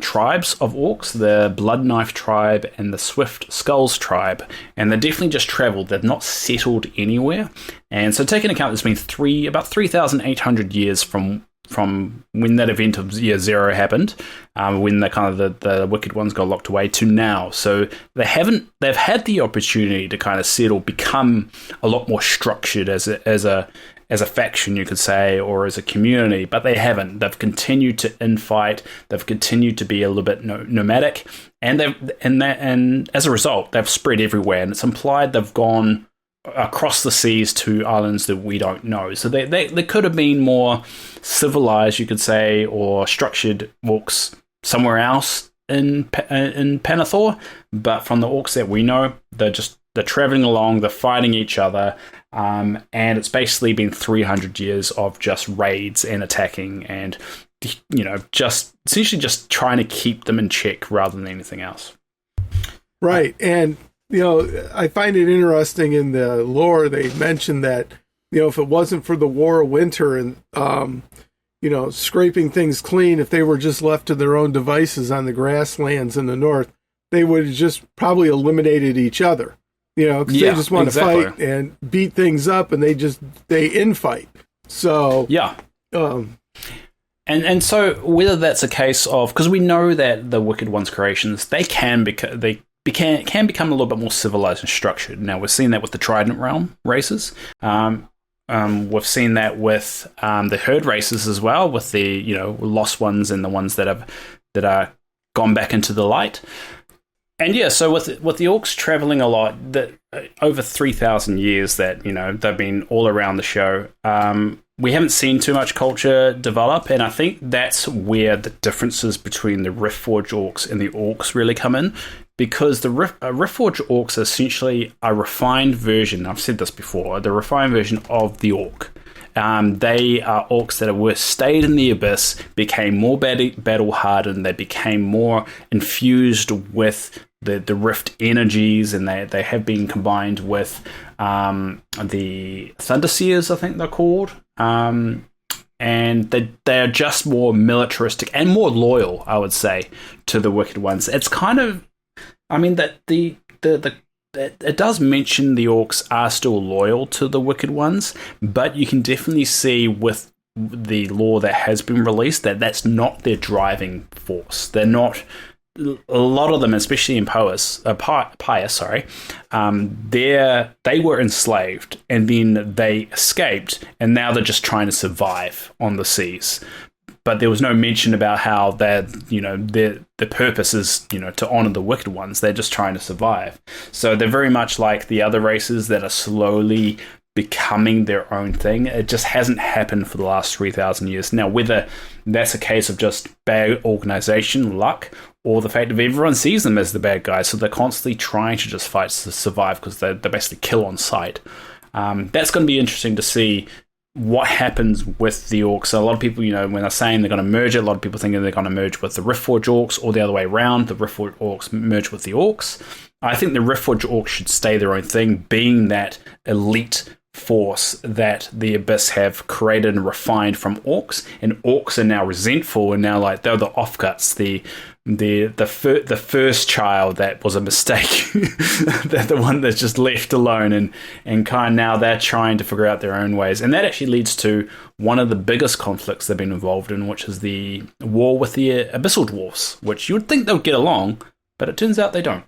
tribes of orcs, the Blood Knife tribe and the Swift Skulls tribe, and they definitely just traveled. They've not settled anywhere. And so taking account, it's been about 3,800 years from when that event of year zero happened, when the Wicked Ones got locked away, to now. So they've had the opportunity to kind of settle, become a lot more structured as a faction, you could say, or as a community, but they haven't. They've continued to infight. They've continued to be a little bit nomadic, and as a result, they've spread everywhere. And it's implied they've gone across the seas to islands that we don't know. So they could have been more civilized, you could say, or structured orcs somewhere else in Panathor. But from the orcs that we know, they're traveling along. They're fighting each other. And it's basically been 300 years of just raids and attacking and, just essentially just trying to keep them in check rather than anything else. Right. And, I find it interesting in the lore, they mentioned that, if it wasn't for the War of Winter and, scraping things clean, if they were just left to their own devices on the grasslands in the north, they would have just probably eliminated each other. Because they just want to fight and beat things up, and they infight. So yeah, and so whether that's a case of, because we know that the Wicked Ones creations, they can become a little bit more civilized and structured. Now we've seen that with the Trident Realm races. We've seen that with the Herd races as well, with the lost ones and the ones that are gone back into the light. And yeah, so with the orcs traveling a lot, that over 3,000 years that they've been all around the show, we haven't seen too much culture develop, and I think that's where the differences between the Riftforged orcs and the orcs really come in, because the Riftforged orcs are essentially a refined version. I've said this before, the refined version of the orc. They are orcs that stayed in the abyss, became more battle hardened. They became more infused with the rift energies, and they have been combined with the Thunderseers, I think they're called. And they are just more militaristic and more loyal, I would say, to the Wicked Ones. It's kind of, I mean, that the it does mention the Orcs are still loyal to the Wicked Ones, but you can definitely see with the lore that has been released that that's not their driving force. They're not. A lot of them, especially in Pius, they were enslaved and then they escaped, and now they're just trying to survive on the seas. But there was no mention about how their purpose is, to honor the Wicked Ones. They're just trying to survive. So they're very much like the other races that are slowly becoming their own thing. It just hasn't happened for the last 3,000 years. Now, whether that's a case of just bad organization, luck, or the fact that everyone sees them as the bad guys, so they're constantly trying to just fight to survive because they basically kill on sight. That's going to be interesting to see what happens with the Orcs. So a lot of people, when they're saying they're going to merge it, a lot of people thinking they're going to merge with the Riftforge Orcs, or the other way around, the Riftforge Orcs merge with the Orcs. I think the Riftforge Orcs should stay their own thing, being that elite force that the Abyss have created and refined from Orcs, and Orcs are now resentful and now like they're the offcuts, the first child that was a mistake. They're the one that's just left alone, and kind of now they're trying to figure out their own ways, and that actually leads to one of the biggest conflicts they've been involved in, which is the war with the Abyssal Dwarfs, which you would think they would get along, but it turns out they don't.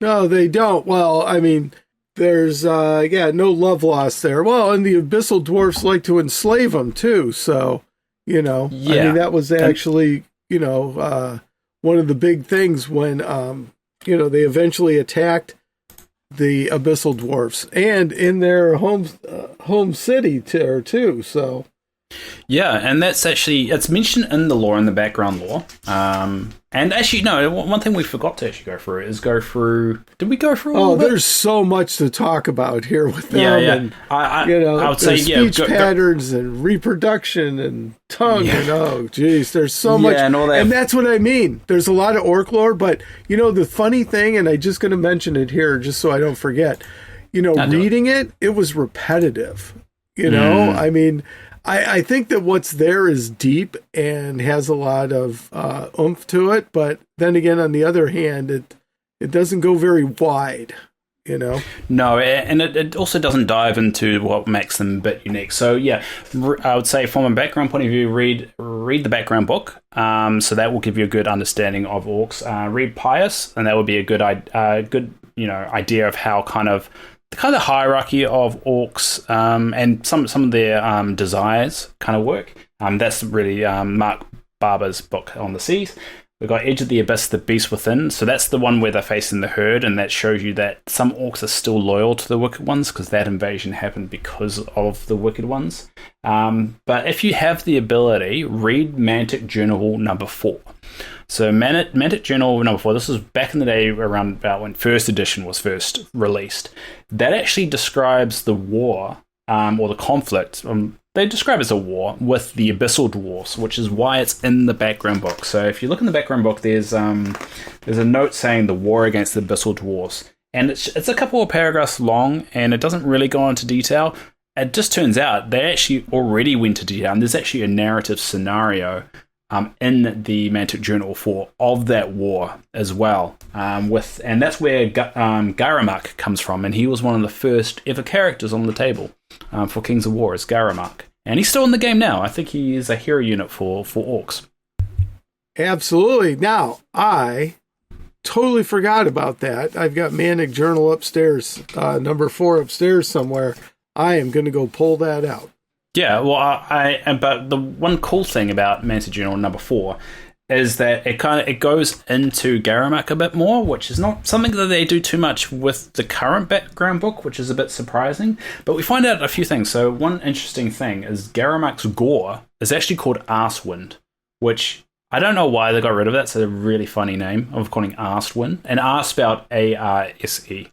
No, they don't. Well, I mean, there's no love lost there. Well, and the Abyssal Dwarfs like to enslave them too, so I mean, that was actually one of the big things when they eventually attacked the Abyssal Dwarfs, and in their home city too. So yeah, and it's mentioned in the lore, in the background lore. And actually, no, one thing we forgot to actually go through. Did we go through all of it? There's so much to talk about here with them. Yeah. And, I would say, speech patterns and reproduction and tongue. Yeah. And oh, geez, there's so much. And all that. And that's what I mean. There's a lot of orc lore, but, the funny thing, and I'm just going to mention it here just so I don't forget, reading it was repetitive. I mean, I think that what's there is deep and has a lot of oomph to it, but then again, on the other hand, it doesn't go very wide, No, and it also doesn't dive into what makes them a bit unique. So yeah, I would say from a background point of view, read the background book. So that will give you a good understanding of Orcs. Read Pius, and that would be a good idea of how the kind of hierarchy of Orcs and some of their desires kind of work. That's really Mark Barber's book on the seas. We've got Edge of the Abyss, The Beast Within. So that's the one where they're facing the herd, and that shows you that some Orcs are still loyal to the Wicked Ones because that invasion happened because of the Wicked Ones. But if you have the ability, read Mantic Journal number 4. So Mantic Journal number 4, this was back in the day around about when first edition was first released. That actually describes the war or the conflict. They describe it as a war with the Abyssal Dwarfs, which is why it's in the background book. So if you look in the background book, there's a note saying the war against the Abyssal Dwarfs. And it's a couple of paragraphs long, and it doesn't really go into detail. It just turns out they actually already went into detail, and there's actually a narrative scenario in the Mantic Journal 4 of that war as well. And that's where Garamak comes from, and he was one of the first ever characters on the table for Kings of War, is Garamak. And he's still in the game now. I think he is a hero unit for Orcs. Absolutely. Now, I totally forgot about that. I've got Mantic Journal upstairs, number 4 upstairs somewhere. I am going to go pull that out. Yeah, well, but the one cool thing about Mantic Journal number 4 is that it goes into Garamak a bit more, which is not something that they do too much with the current background book, which is a bit surprising. But we find out a few things. So one interesting thing is Garamak's gore is actually called Arsewind, which I don't know why they got rid of that. It's a really funny name of calling Arsewind, and Arse spelled A-R-S-E.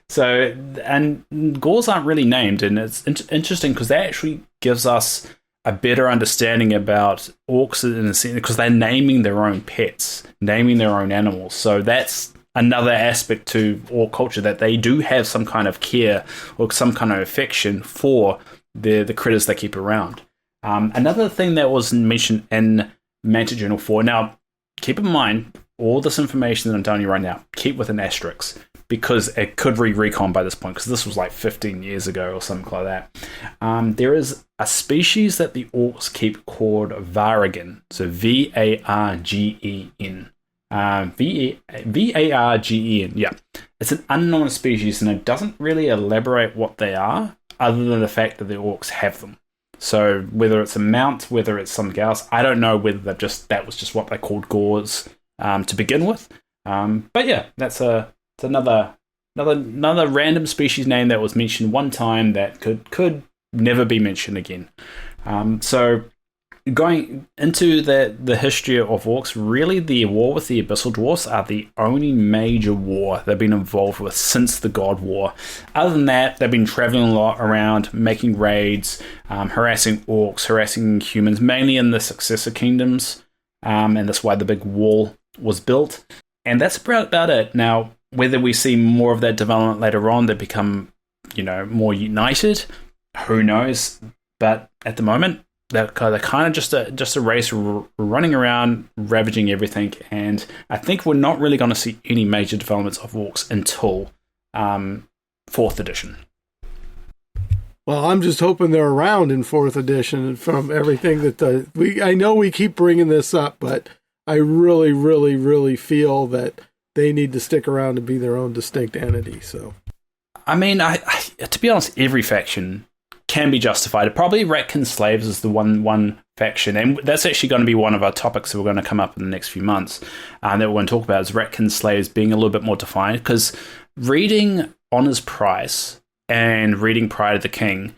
So, and Gors aren't really named, and it's interesting because that actually gives us a better understanding about Orcs in a sense, because they're naming their own pets, naming their own animals. So that's another aspect to Orc culture, that they do have some kind of care or some kind of affection for the critters they keep around. Another thing that was mentioned in Mantic Journal 4, now keep in mind, all this information that I'm telling you right now, keep with an asterisk, because it could recon by this point, because this was like 15 years ago or something like that. There is a species that the Orcs keep called Vargen, so Vargen. Vargen, yeah. It's an unknown species, and it doesn't really elaborate what they are, other than the fact that the Orcs have them. So whether it's a mount, whether it's something else, I don't know whether that was just what they called Gores to begin with. But yeah, it's another random species name that was mentioned one time that could never be mentioned again. So going into the history of Orcs, really the war with the Abyssal Dwarfs are the only major war they've been involved with since the God War. Other than that, they've been traveling a lot around, making raids, harassing Orcs, harassing humans, mainly in the successor kingdoms, and that's why the big wall was built. And that's about it. Now, whether we see more of that development later on, they become, more united, who knows? But at the moment, they're kind of just a race running around, ravaging everything. And I think we're not really going to see any major developments of Orcs until 4th edition. Well, I'm just hoping they're around in 4th edition from everything that I know we keep bringing this up, but I really, really, really feel that they need to stick around and be their own distinct entity. So, I mean, I to be honest, every faction can be justified. Probably Ratkin Slaves is the one faction, and that's actually going to be one of our topics that we're going to come up in the next few months that we're going to talk about, is Ratkin Slaves being a little bit more defined, because reading Honor's Price and reading Pride of the King,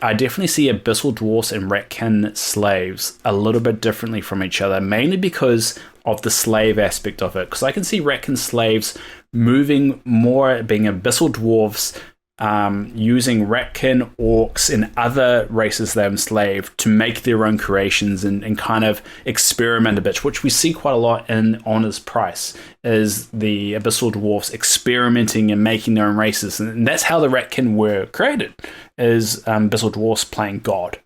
I definitely see Abyssal Dwarfs and Ratkin Slaves a little bit differently from each other, mainly because of the slave aspect of it, because I can see Ratkin Slaves moving more, being Abyssal Dwarfs, using Ratkin, Orcs, and other races they enslaved to make their own creations and kind of experiment a bit, which we see quite a lot in Honor's Price, is the Abyssal Dwarfs experimenting and making their own races. And that's how the Ratkin were created, is Abyssal Dwarfs playing God.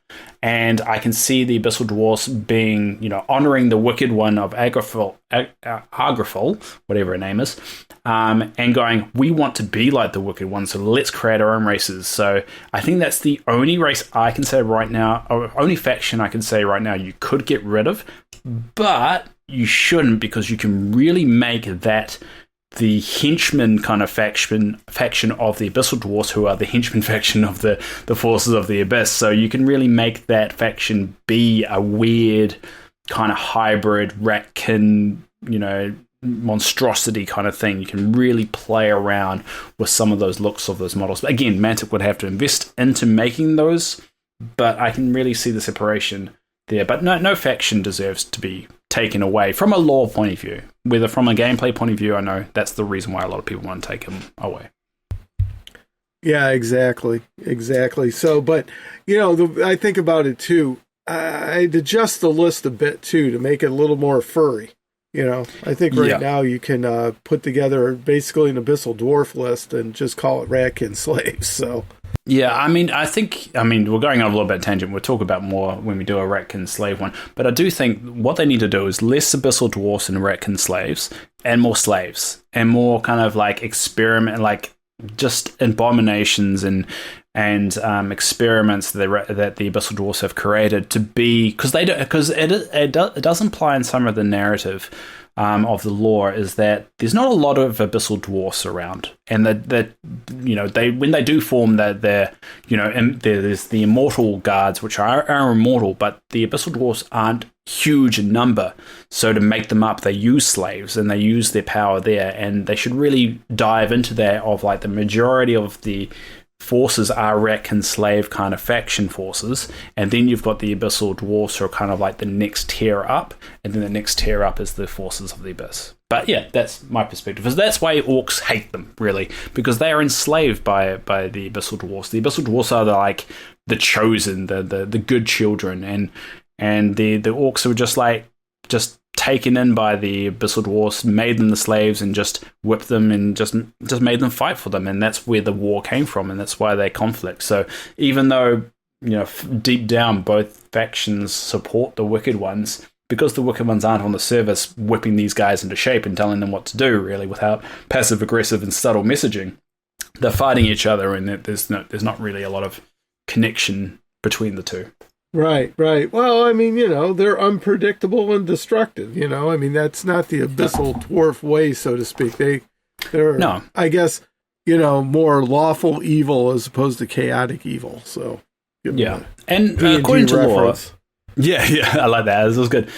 And I can see the Abyssal Dwarfs being, honoring the Wicked One of Agrafil, whatever her name is, and going, we want to be like the Wicked One, so let's create our own races. So I think that's the only race I can say right now, or only faction I can say right now you could get rid of, but you shouldn't, because you can really make that the henchman kind of faction of the Abyssal Dwarfs, who are the henchman faction of the Forces of the Abyss. So you can really make that faction be a weird kind of hybrid Ratkin, monstrosity kind of thing. You can really play around with some of those looks of those models. But again, Mantic would have to invest into making those, but I can really see the separation there. But no faction deserves to be taken away from a lore point of view. Whether from a gameplay point of view, I know that's the reason why a lot of people want to take them away. Yeah, exactly. So, but, I think about it too. I'd adjust the list a bit too to make it a little more furry. I think now you can put together basically an Abyssal Dwarf list and just call it Ratkin Slaves. So. Yeah, I mean, we're going on a little bit tangent. We'll talk about more when we do a Ratkin Slave one. But I do think what they need to do is less Abyssal Dwarfs and Ratkin Slaves, and more slaves, and more kind of like experiment, like just abominations and experiments that the Abyssal Dwarfs have created to be, because it does imply in some of the narrative of the lore is that there's not a lot of Abyssal Dwarfs around, and that they when they do form there's the Immortal Guards, which are immortal, but the Abyssal Dwarfs aren't huge in number, so to make them up they use slaves and they use their power there, and they should really dive into that, of like the majority of the forces are Ratkin Slave kind of faction forces, and then you've got the Abyssal Dwarfs, who are kind of like the next tier up, and then the next tier up is the Forces of the Abyss. But yeah, that's my perspective, because that's why Orcs hate them, really, because they are enslaved by the Abyssal Dwarfs. The Abyssal Dwarfs are the chosen, the good children, and the Orcs are just taken in by the Abyssal Dwarfs, made them the slaves, and just whipped them and just made them fight for them. And that's where the war came from, and that's why they conflict. So even though, deep down both factions support the Wicked Ones, because the Wicked Ones aren't on the surface whipping these guys into shape and telling them what to do, really, without passive-aggressive and subtle messaging. They're fighting each other, and there's not really a lot of connection between the two. Right. Well, I mean, they're unpredictable and destructive, I mean, that's not the abyssal dwarf way, so to speak. They're, no. I guess, more lawful evil as opposed to chaotic evil, so. Yeah. And according to lore... Yeah, I like that. This was good.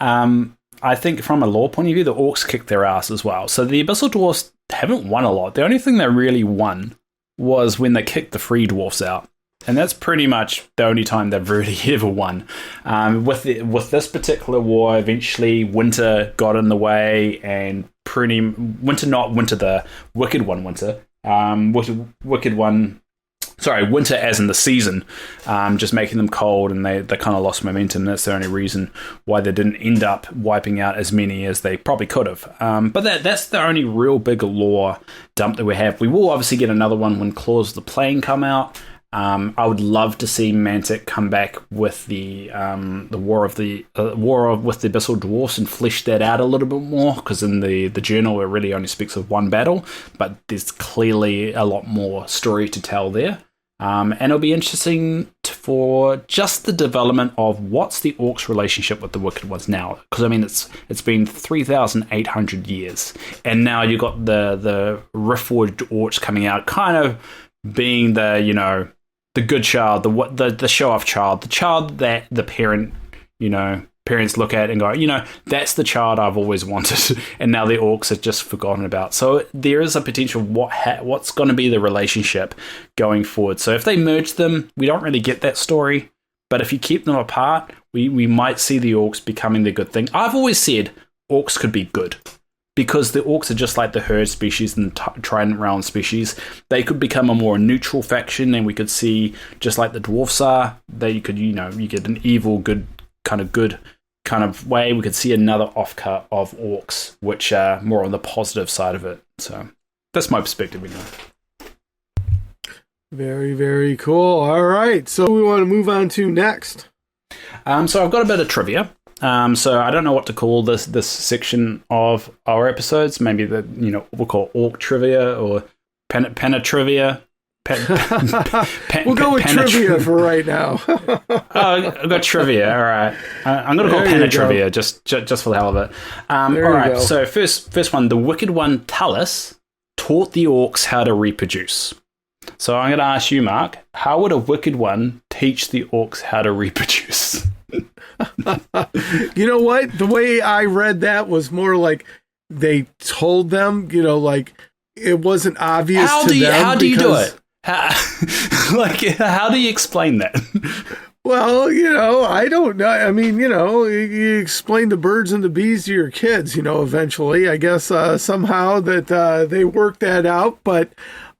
I think from a lore point of view, the Orcs kicked their ass as well. So the Abyssal Dwarfs haven't won a lot. The only thing they really won was when they kicked the Free Dwarfs out. And that's pretty much the only time they've really ever won. With this particular war, eventually Winter got in the way, and Winter the Wicked One Winter. Winter as in the season, just making them cold, and they kind of lost momentum. That's the only reason why they didn't end up wiping out as many as they probably could have. But that's the only real big lore dump that we have. We will obviously get another one when Claws of the Plane come out. I would love to see Mantic come back with the war with the Abyssal Dwarfs and flesh that out a little bit more, because in the journal it really only speaks of one battle, but there's clearly a lot more story to tell there. And it'll be interesting for just the development of what's the Orcs' relationship with the Wicked Ones now, because I mean it's been 3,800 years, and now you've got the Riftforged Orcs coming out, kind of being the the good child, the show-off child, the child that the parents look at and go, that's the child I've always wanted, and now the Orcs are just forgotten about. So there is a potential what's going to be the relationship going forward. So if they merge them, we don't really get that story, but if you keep them apart, we might see the Orcs becoming the good thing. I've always said Orcs could be good, because the Orcs are just like the Herd species and Trident Realm species. They could become a more neutral faction, and we could see, just like the Dwarfs are, you get an evil, good kind of way. We could see another offcut of Orcs, which are more on the positive side of it. So that's my perspective anyway. Very, very cool. All right, so we want to move on to next. So I've got a bit of trivia. So I don't know what to call this section of our episodes. Maybe we'll call Orc trivia or Penna trivia. We'll go with trivia for right now. I've got trivia. All right, I'm going to call Penna trivia just for the hell of it. All right. So first one, the Wicked One Talus taught the Orcs how to reproduce. So I'm going to ask you, Mark, how would a Wicked One teach the Orcs how to reproduce? You know what? The way I read that was more like they told them, it wasn't obvious to them. How do you do it? How do you explain that? Well, I don't know. I mean, you explain the birds and the bees to your kids, eventually. I guess somehow that they work that out. But,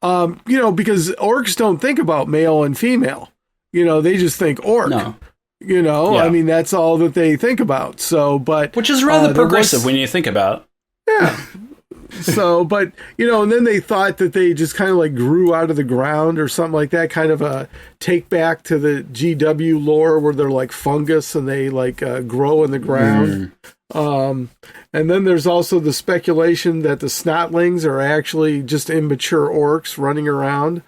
because orcs don't think about male and female. They just think orc. No. Yeah. I mean, that's all that they think about. So, but which is rather progressive when you think about it. Yeah. So, but, and then they thought that they just kind of grew out of the ground or something like that, kind of a take back to the GW lore where they're like fungus and they grow in the ground. And then there's also the speculation that the snotlings are actually just immature orcs running around.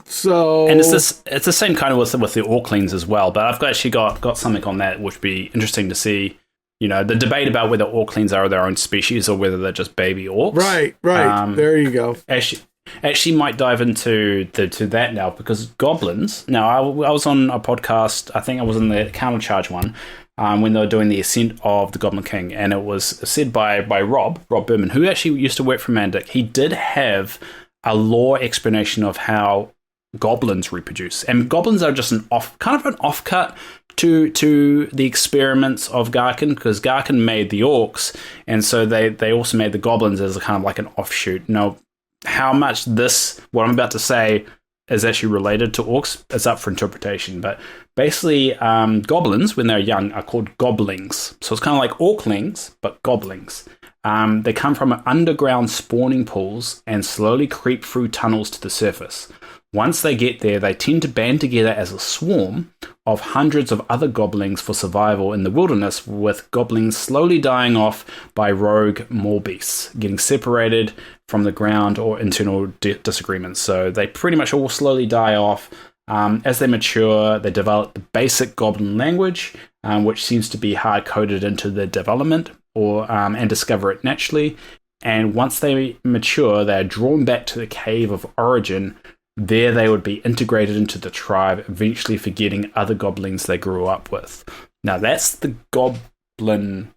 So and it's the same kind of with the Orclings as well. But I've actually got something on that which would be interesting to see. The debate about whether Orclings are their own species or whether they're just baby orcs. Right. There you go. Actually might dive into to that now, because goblins. Now I was on a podcast. I think I was in the Countercharge one. When they were doing the Ascent of the Goblin King, and it was said by Rob Berman, who actually used to work for Mantic. He did have a lore explanation of how goblins reproduce, and goblins are just an offcut to the experiments of Garkin, because Garkin made the orcs, and so they also made the goblins as a kind of like an offshoot. Now, how much what I'm about to say is actually related to orcs is up for interpretation, but basically goblins, when they're young, are called goblings. So it's kind of like orclings, but goblings. They come from underground spawning pools and slowly creep through tunnels to the surface. Once they get there, they tend to band together as a swarm, of hundreds of other goblins for survival in the wilderness, with goblins slowly dying off by rogue Morbeasts, getting separated from the ground or internal disagreements. So they pretty much all slowly die off. As they mature, they develop the basic goblin language, which seems to be hard-coded into their development, and discover it naturally. And once they mature, they are drawn back to the cave of origin. There they would be integrated into the tribe, eventually forgetting other goblins they grew up with. Now that's the goblin,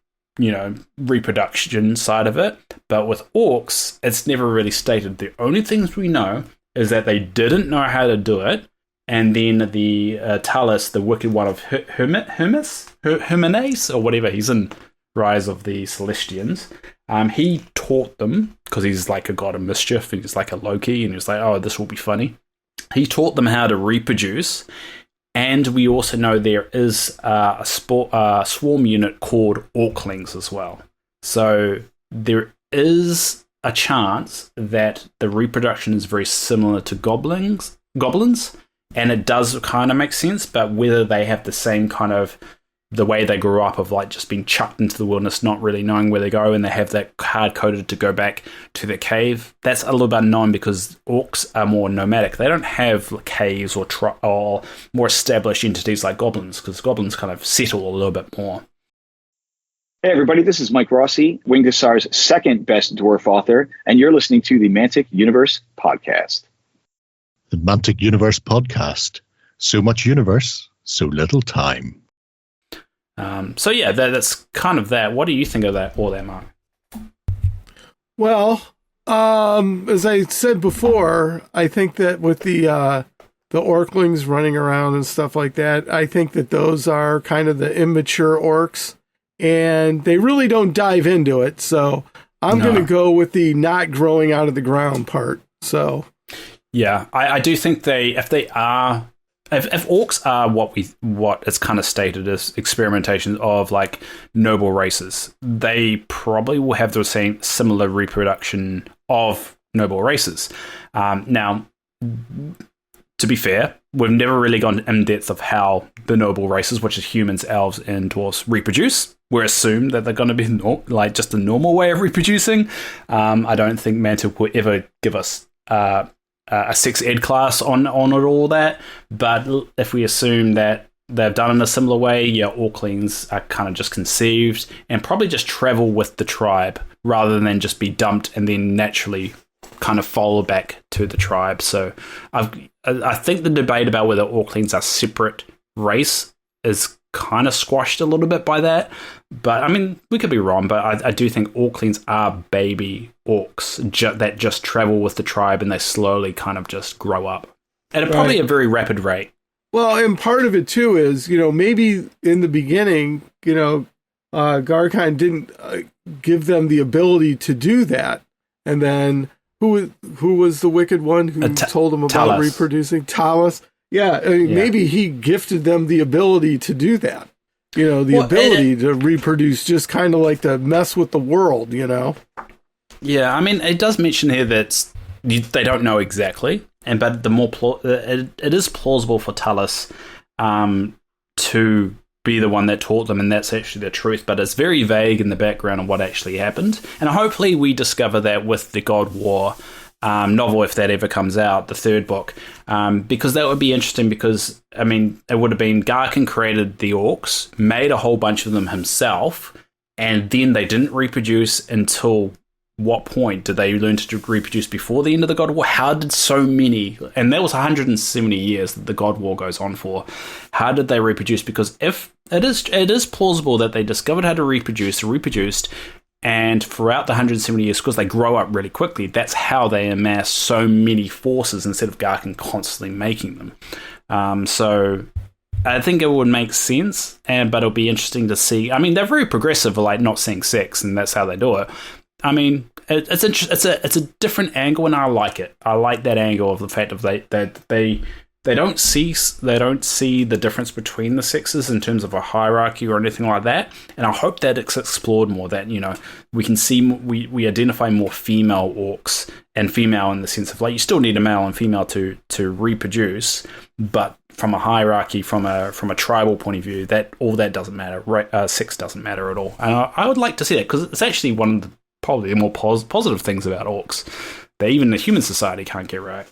reproduction side of it. But with orcs, it's never really stated. The only things we know is that they didn't know how to do it. And then the Talus, the wicked one of Hermes, or whatever, he's in Rise of the Celestians. He taught them, because he's like a god of mischief, and he's like a Loki, and he's like, oh, this will be funny. He taught them how to reproduce, and we also know there is a swarm unit called Orclings as well. So there is a chance that the reproduction is very similar to goblins, and it does kind of make sense, but whether they have the same kind of the way they grew up of like just being chucked into the wilderness, not really knowing where they go, and they have that hard-coded to go back to their cave. That's a little bit unknown because orcs are more nomadic. They don't have caves or more established entities like goblins, because goblins kind of settle a little bit more. Hey everybody, this is Mike Rossi, Winged Hussar's second best dwarf author, and you're listening to the Mantic Universe Podcast. The Mantic Universe Podcast. So much universe, so little time. So yeah, that's kind of that. What do you think of all that, Mark? Well, as I said before, I think that with the orclings running around and stuff like that, I think that those are kind of the immature orcs, and they really don't dive into it. So I'm going to go with the not growing out of the ground part. So yeah, I do think if orcs are what is kind of stated as experimentations of like noble races, they probably will have the same similar reproduction of noble races. Now, to be fair, we've never really gone in depth of how the noble races, which is humans, elves, and dwarves, reproduce. We're assumed that they're going to be like just a normal way of reproducing. I don't think Mantic will ever give us a sex ed class on it, all that, but if we assume that they've done it in a similar way, yeah, orclings are kind of just conceived and probably just travel with the tribe rather than just be dumped and then naturally kind of follow back to the tribe. So I think the debate about whether orclings are separate race is kind of squashed a little bit by that, but I mean, we could be wrong, but I do think orclings are baby orcs that just travel with the tribe, and they slowly kind of just grow up at probably a very rapid rate. Well, and part of it too is, maybe in the beginning, Garkon didn't give them the ability to do that, and then who was the wicked one who told them about Talus. Reproducing? Talus. Yeah, maybe he gifted them the ability to do that. Ability to reproduce, just kind of like to mess with the world, Yeah, I mean, it does mention here that they don't know exactly, but the more it is plausible for Talus to be the one that taught them, and that's actually the truth. But it's very vague in the background of what actually happened, and hopefully we discover that with the God War novel, if that ever comes out, the third book, because that would be interesting, because I mean, it would have been Garkon created the orcs, made a whole bunch of them himself, and then they didn't reproduce until what point? Did they learn to reproduce before the end of the God War? How did so many, and that was 170 years that the God War goes on for, how did they reproduce? Because if it is plausible that they discovered how to reproduced, and throughout the 170 years, because they grow up really quickly, that's how they amass so many forces instead of Garkon constantly making them. So I think it would make sense, but it'll be interesting to see. I mean, they're very progressive, like not seeing sex, and that's how they do it. I mean, it's a different angle, and I like it. I like that angle of the fact of they don't see the difference between the sexes in terms of a hierarchy or anything like that. And I hope that it's explored more. That we can see we identify more female orcs, and female in the sense of like you still need a male and female to reproduce, but from a hierarchy, from a tribal point of view, that all that doesn't matter. Sex doesn't matter at all. And I would like to see that, because it's actually one of the probably the more positive things about orcs that even the human society can't get right.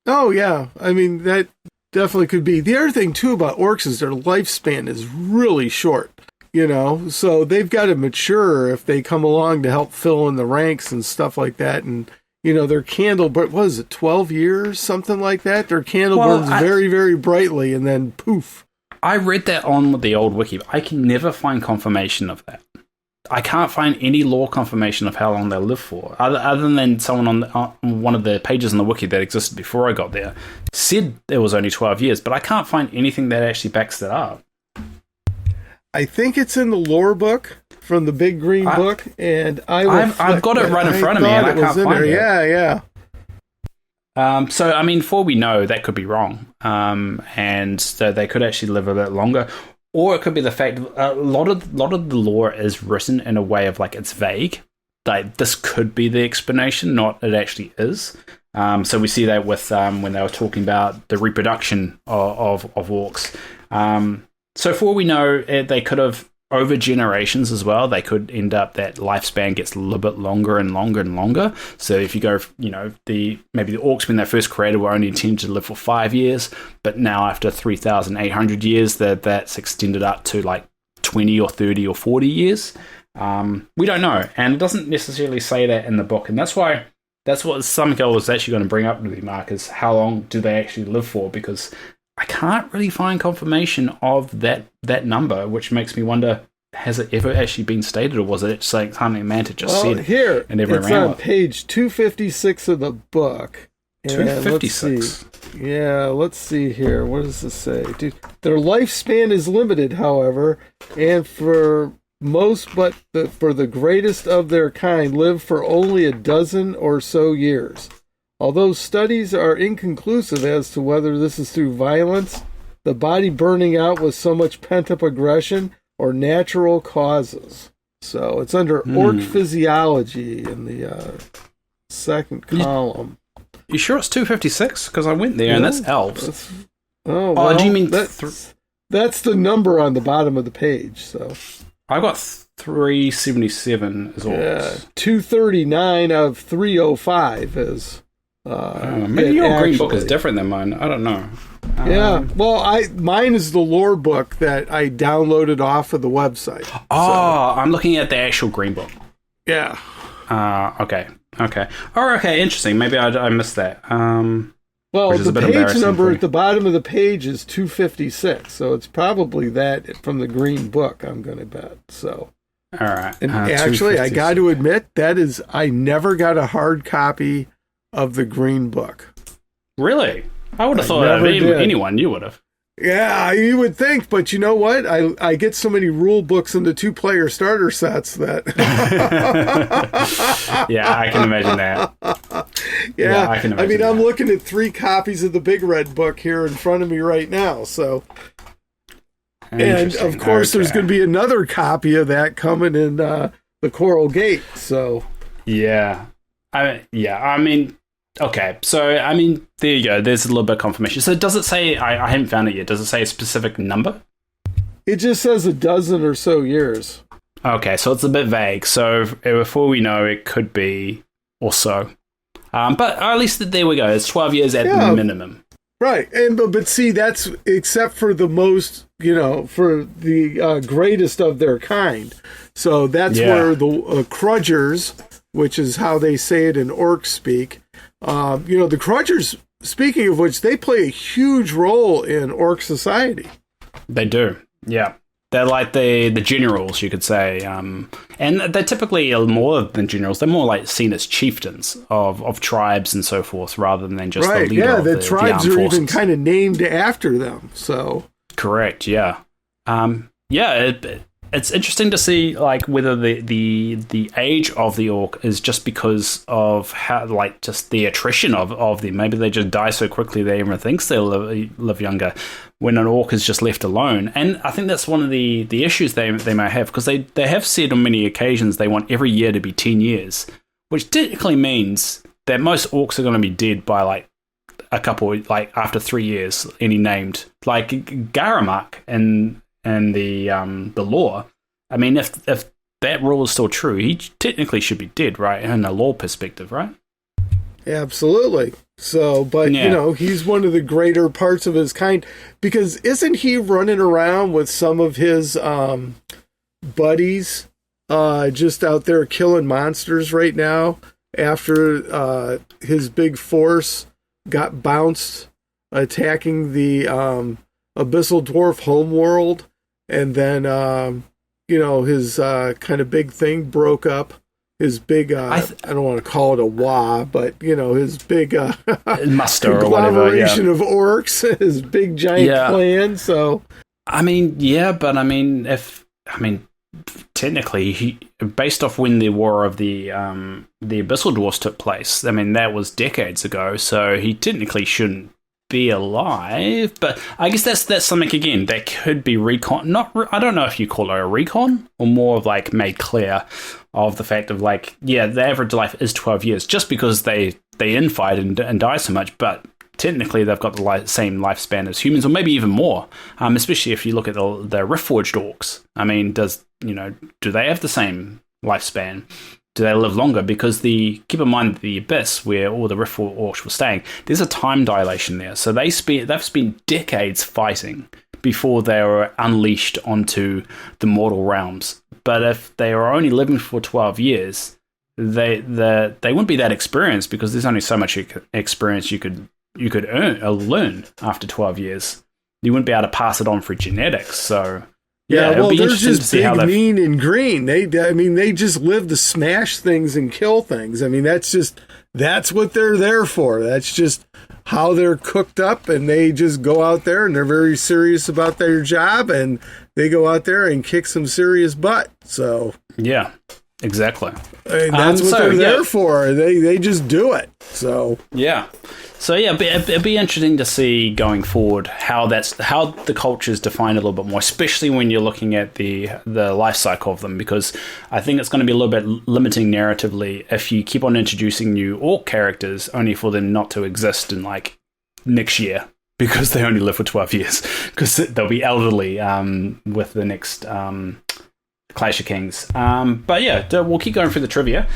Oh yeah, I mean that definitely could be. The other thing too about orcs is their lifespan is really short. So they've got to mature if they come along to help fill in the ranks and stuff like that. And their candle, but what is it, 12 years, something like that? Their candle burns very, very brightly, and then poof. I read that on the old wiki, but I can never find confirmation of that. I can't find any lore confirmation of how long they'll live for, other than someone on one of the pages on the wiki that existed before I got there said it was only 12 years, but I can't find anything that actually backs that up. I think it's in the lore book from the Big Green Book, and I've got it right in front of me, and I can't find it. Yeah. So, I mean, for we know, that could be wrong, and so they could actually live a bit longer, or it could be the fact a lot of the lore is written in a way of like it's vague. Like this could be the explanation, not it actually is. So we see that with when they were talking about the reproduction of orcs. So for all we know, they could have, over generations as well, they could end up that lifespan gets a little bit longer and longer and longer. So if you go, maybe the orcs when they first created were only intended to live for 5 years, but now after 3,800 years, that's extended up to like 20 or 30 or 40 years. We don't know, and it doesn't necessarily say that in the book, and that's what something I was actually going to bring up with you, Mark, is how long do they actually live for, because I can't really find confirmation of that number, which makes me wonder, has it ever actually been stated, or was it something Mantic just said? Here, and never it's on page 256 of the book. 256? Let's see here. What does this say? Their lifespan is limited, however, and for most, but for the greatest of their kind, live for only a dozen or so years. Although studies are inconclusive as to whether this is through violence, the body burning out with so much pent-up aggression, or natural causes. So it's under orc physiology in the second column. You sure it's 256? Because I went there and that's elves. Well, do you mean... That's the number on the bottom of the page, so... I got 377 as orcs. Yeah, 239 of 305 is... maybe your green book is different than mine. I don't know. Mine is the lore book that I downloaded off of the website. I'm looking at the actual green book. Yeah. Okay. Okay, interesting. Maybe I missed that. The page number at the bottom of the page is 256, so it's probably that from the green book, I'm going to bet. So. All right. And actually, I got to admit, I never got a hard copy of the green book. Really? I would have thought anyone you would have. Yeah, you would think, but you know what? I get so many rule books in the 2-player starter sets that... Yeah, I can imagine that. Yeah, I can imagine I'm looking at 3 copies of the Big Red book here in front of me right now, so... And, of course, there's going to be another copy of that coming in the Coral Gate, so... Yeah. Okay, so, there you go. There's a little bit of confirmation. So does it say, I haven't found it yet, does it say a specific number? It just says a dozen or so years. Okay, so it's a bit vague. So before we know, it could be or so. But at least there we go. It's 12 years at the minimum. Right, but see, that's except for the most, for the greatest of their kind. So that's where the Crudgers, which is how they say it in orc speak, the Crudgers, speaking of which, they play a huge role in orc society. They do, yeah. They're like the generals, you could say. And they're typically more than generals. They're more like seen as chieftains of tribes and so forth, rather than just the leader of the tribes armed are forces. even kind of named after them. So correct, yeah. It's interesting to see like whether the age of the orc is just because of how just the attrition of them. Maybe they just die so quickly that everyone thinks they'll live younger when an orc is just left alone. And I think that's one of the issues they may have, because they have said on many occasions they want every year to be 10 years, which technically means that most orcs are going to be dead by a couple, like after 3 years, any named like Garamak and the lore. I mean, if that rule is still true, he technically should be dead, right? In a lore perspective, right? Absolutely. So, but he's one of the greater parts of his kind, because isn't he running around with some of his buddies just out there killing monsters right now after his big force got bounced attacking the Abyssal Dwarf homeworld, and then his kind of big thing broke up. His big, I don't want to call it a WA, but, his big muster or conglomeration of orcs, his big giant clan, so... technically, based off when the War of the Abyssal Dwarfs took place, that was decades ago, so he technically shouldn't be alive, but I guess that's something, again, that could be recon. I don't know if you call it a recon, or more of like made clear of the fact of like, the average life is 12 years, just because they infight and die so much, but technically they've got the same lifespan as humans, or maybe even more, especially if you look at the Riftforged Orcs. Do they have the same lifespan? Do they live longer? Because keep in mind the Abyss, where all the Riftforged Orcs were staying, there's a time dilation there. So they've spent decades fighting before they were unleashed onto the mortal realms. But if they are only living for 12 years, they wouldn't be that experienced, because there's only so much experience you could earn or learn after 12 years. You wouldn't be able to pass it on for genetics. So they're just big, mean, and green. They just live to smash things and kill things. That's what they're there for. That's just how they're cooked up, and they just go out there and they're very serious about their job, and they go out there and kick some serious butt. So yeah, exactly. That's what they're there for. They just do it. So yeah. So it'd be interesting to see going forward how the culture is defined a little bit more, especially when you're looking at the life cycle of them, because I think it's going to be a little bit limiting narratively if you keep on introducing new orc characters only for them not to exist in like next year, because they only live for 12 years, because they'll be elderly with the next Clash of Kings. We'll keep going through the trivia.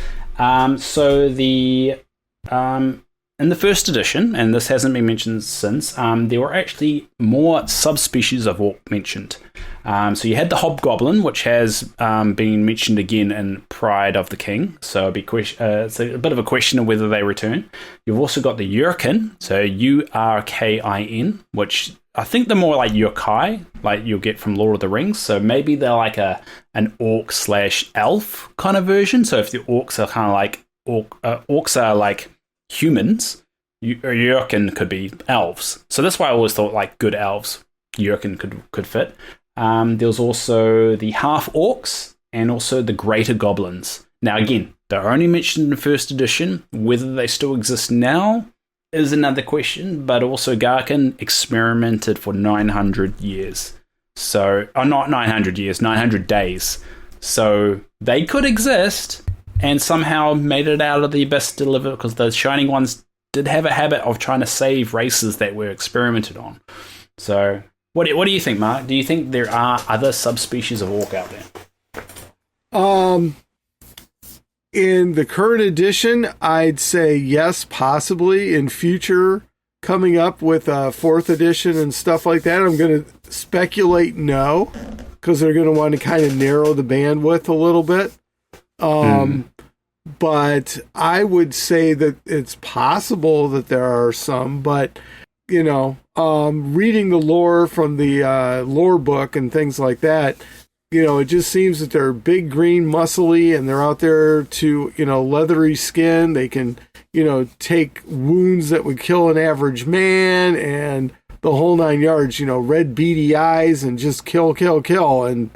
In the first edition, and this hasn't been mentioned since, there were actually more subspecies of orc mentioned. So you had the hobgoblin, which has been mentioned again in Pride of the King. So it's a bit of a question of whether they return. You've also got the Urkin, so Urkin, which I think they're more like Yokai, like you'll get from Lord of the Rings. So maybe they're like an orc/elf kind of version. So if the orcs are kind of like orcs are like humans, Urkin could be elves. So that's why I always thought like good elves, Urkin could fit. There was also the half orcs and also the greater goblins. Now again, they're only mentioned in the first edition. Whether they still exist now is another question, but also Garkin experimented for 900 years. So, not 900 years, 900 days. So they could exist and somehow made it out of the Abyss to deliver, because the Shining Ones did have a habit of trying to save races that were experimented on. So, what do you think, Mark? Do you think there are other subspecies of orc out there? In the current edition, I'd say yes, possibly. In future, coming up with a 4th edition and stuff like that, I'm going to speculate no, because they're going to want to kind of narrow the bandwidth a little bit. But I would say that it's possible that there are some, but, reading the lore from the lore book and things like that, it just seems that they're big, green, muscly, and they're out there to, leathery skin. They can, take wounds that would kill an average man and the whole 9 yards, red beady eyes and just kill. And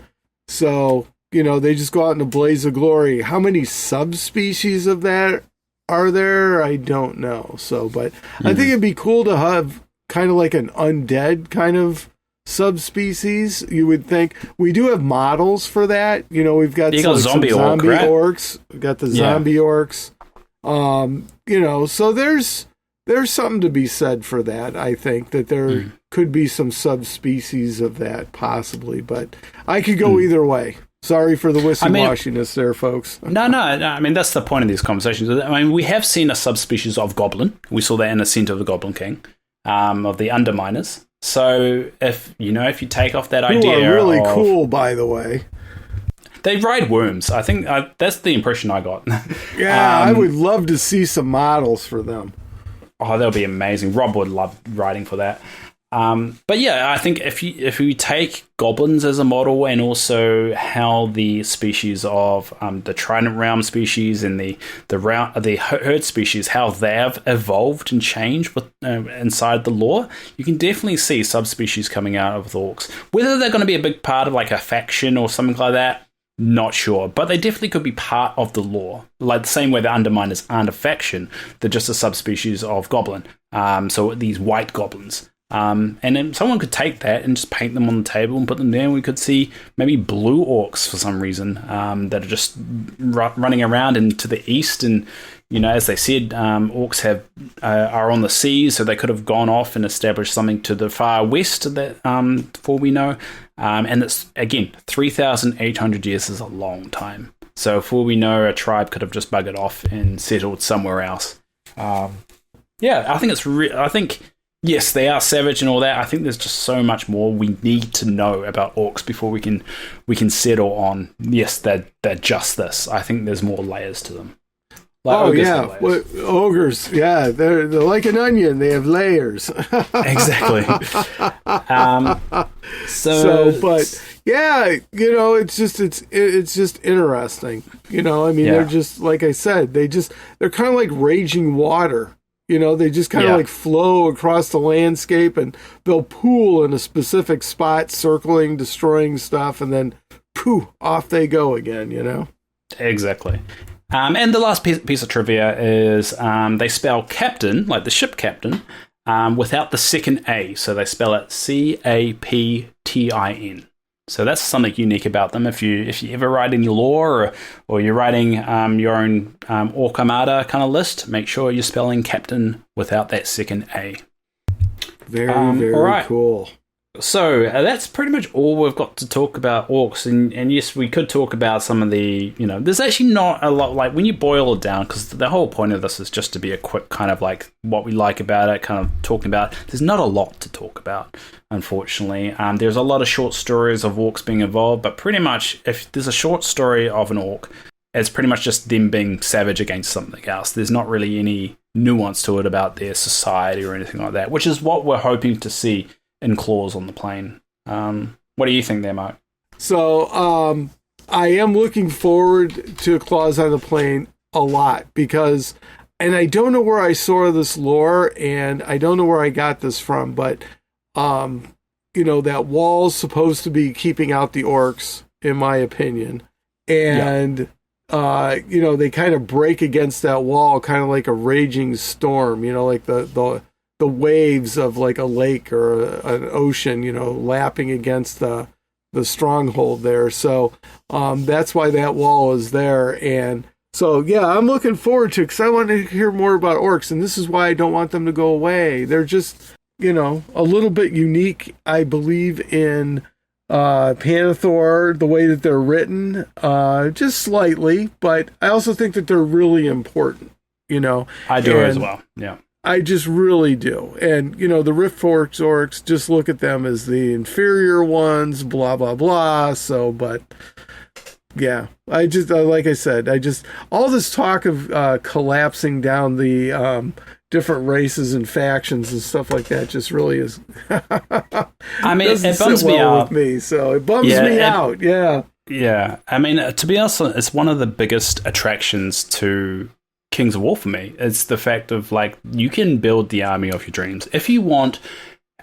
so, they just go out in a blaze of glory. How many subspecies of that are there? I don't know. So, but I think it'd be cool to have kind of like an undead kind of subspecies. You would think we do have models for that. We've got some zombie orc, right? Orcs. We've got the zombie orcs. So there's there's something to be said for that. I think that there could be some subspecies of that possibly, but I could go either way. Sorry for the wishy-washiness there, folks. No. I mean, that's the point of these conversations. I mean, we have seen a subspecies of goblin. We saw that in Ascent of the Goblin King, of the Underminers. So if you take off that idea, who are really cool, by the way. They ride worms. I think that's the impression I got. Yeah, I would love to see some models for them. Oh, that'll be amazing. Rob would love riding for that. But yeah, I think if you take goblins as a model, and also how the species of the Trident Realm species and the herd species, how they have evolved and changed with, inside the lore, you can definitely see subspecies coming out of the orcs. Whether they're going to be a big part of like a faction or something like that, not sure, but they definitely could be part of the lore. Like the same way the Underminers aren't a faction, they're just a subspecies of goblin. So these white goblins. And then someone could take that and just paint them on the table and put them there, and we could see maybe blue orcs for some reason that are just running around into the east. And as they said, orcs are on the seas, so they could have gone off and established something to the far west that for we know. And it's, again, 3,800 years is a long time. So for we know, a tribe could have just buggered off and settled somewhere else. I think yes, they are savage and all that. I think there's just so much more we need to know about orcs before we can settle on, yes, they're just this. I think there's more layers to them. Ogres, yeah, they're like an onion. They have layers. Exactly. But yeah, it's just interesting. They're just, like I said, they're kind of like raging water. They just kind of like flow across the landscape, and they'll pool in a specific spot, circling, destroying stuff, and then poof, off they go again. Exactly. And the last piece of trivia is they spell captain, like the ship captain, without the second A. So they spell it Captin. So that's something unique about them. If you ever write any lore or you're writing your own Orc Armada kind of list, make sure you're spelling captain without that second A. Very cool. So that's pretty much all we've got to talk about orcs. And yes, we could talk about some of the, there's actually not a lot, like when you boil it down, because the whole point of this is just to be a quick kind of like what we like about it, kind of talking about. There's not a lot to talk about, unfortunately. There's a lot of short stories of orcs being involved, but pretty much if there's a short story of an orc, it's pretty much just them being savage against something else. There's not really any nuance to it about their society or anything like that, which is what we're hoping to see in Claws on the Plain. What do you think there, Mark? So I am looking forward to Claws on the Plain a lot because, and I don't know where I saw this lore and I don't know where I got this from, but that wall's supposed to be keeping out the orcs, in my opinion. And they kind of break against that wall, kind of like a raging storm, like the waves of like a lake or an ocean, lapping against the stronghold there. So that's why that wall is there. And so, yeah, I'm looking forward to it because I want to hear more about orcs. And this is why I don't want them to go away. They're just, a little bit unique, I believe, in Panathor, the way that they're written, just slightly. But I also think that they're really important, I do as well, yeah. I just really do. And, the Rift Forks orcs, just look at them as the inferior ones, blah, blah, blah. So, but, yeah, like I said, all this talk of collapsing down the different races and factions and stuff like that just really is. I mean, it bums me out. With me, so it bums me out, yeah. Yeah, I mean, to be honest, it's one of the biggest attractions to Kings of War for me. It's the fact of like you can build the army of your dreams if you want.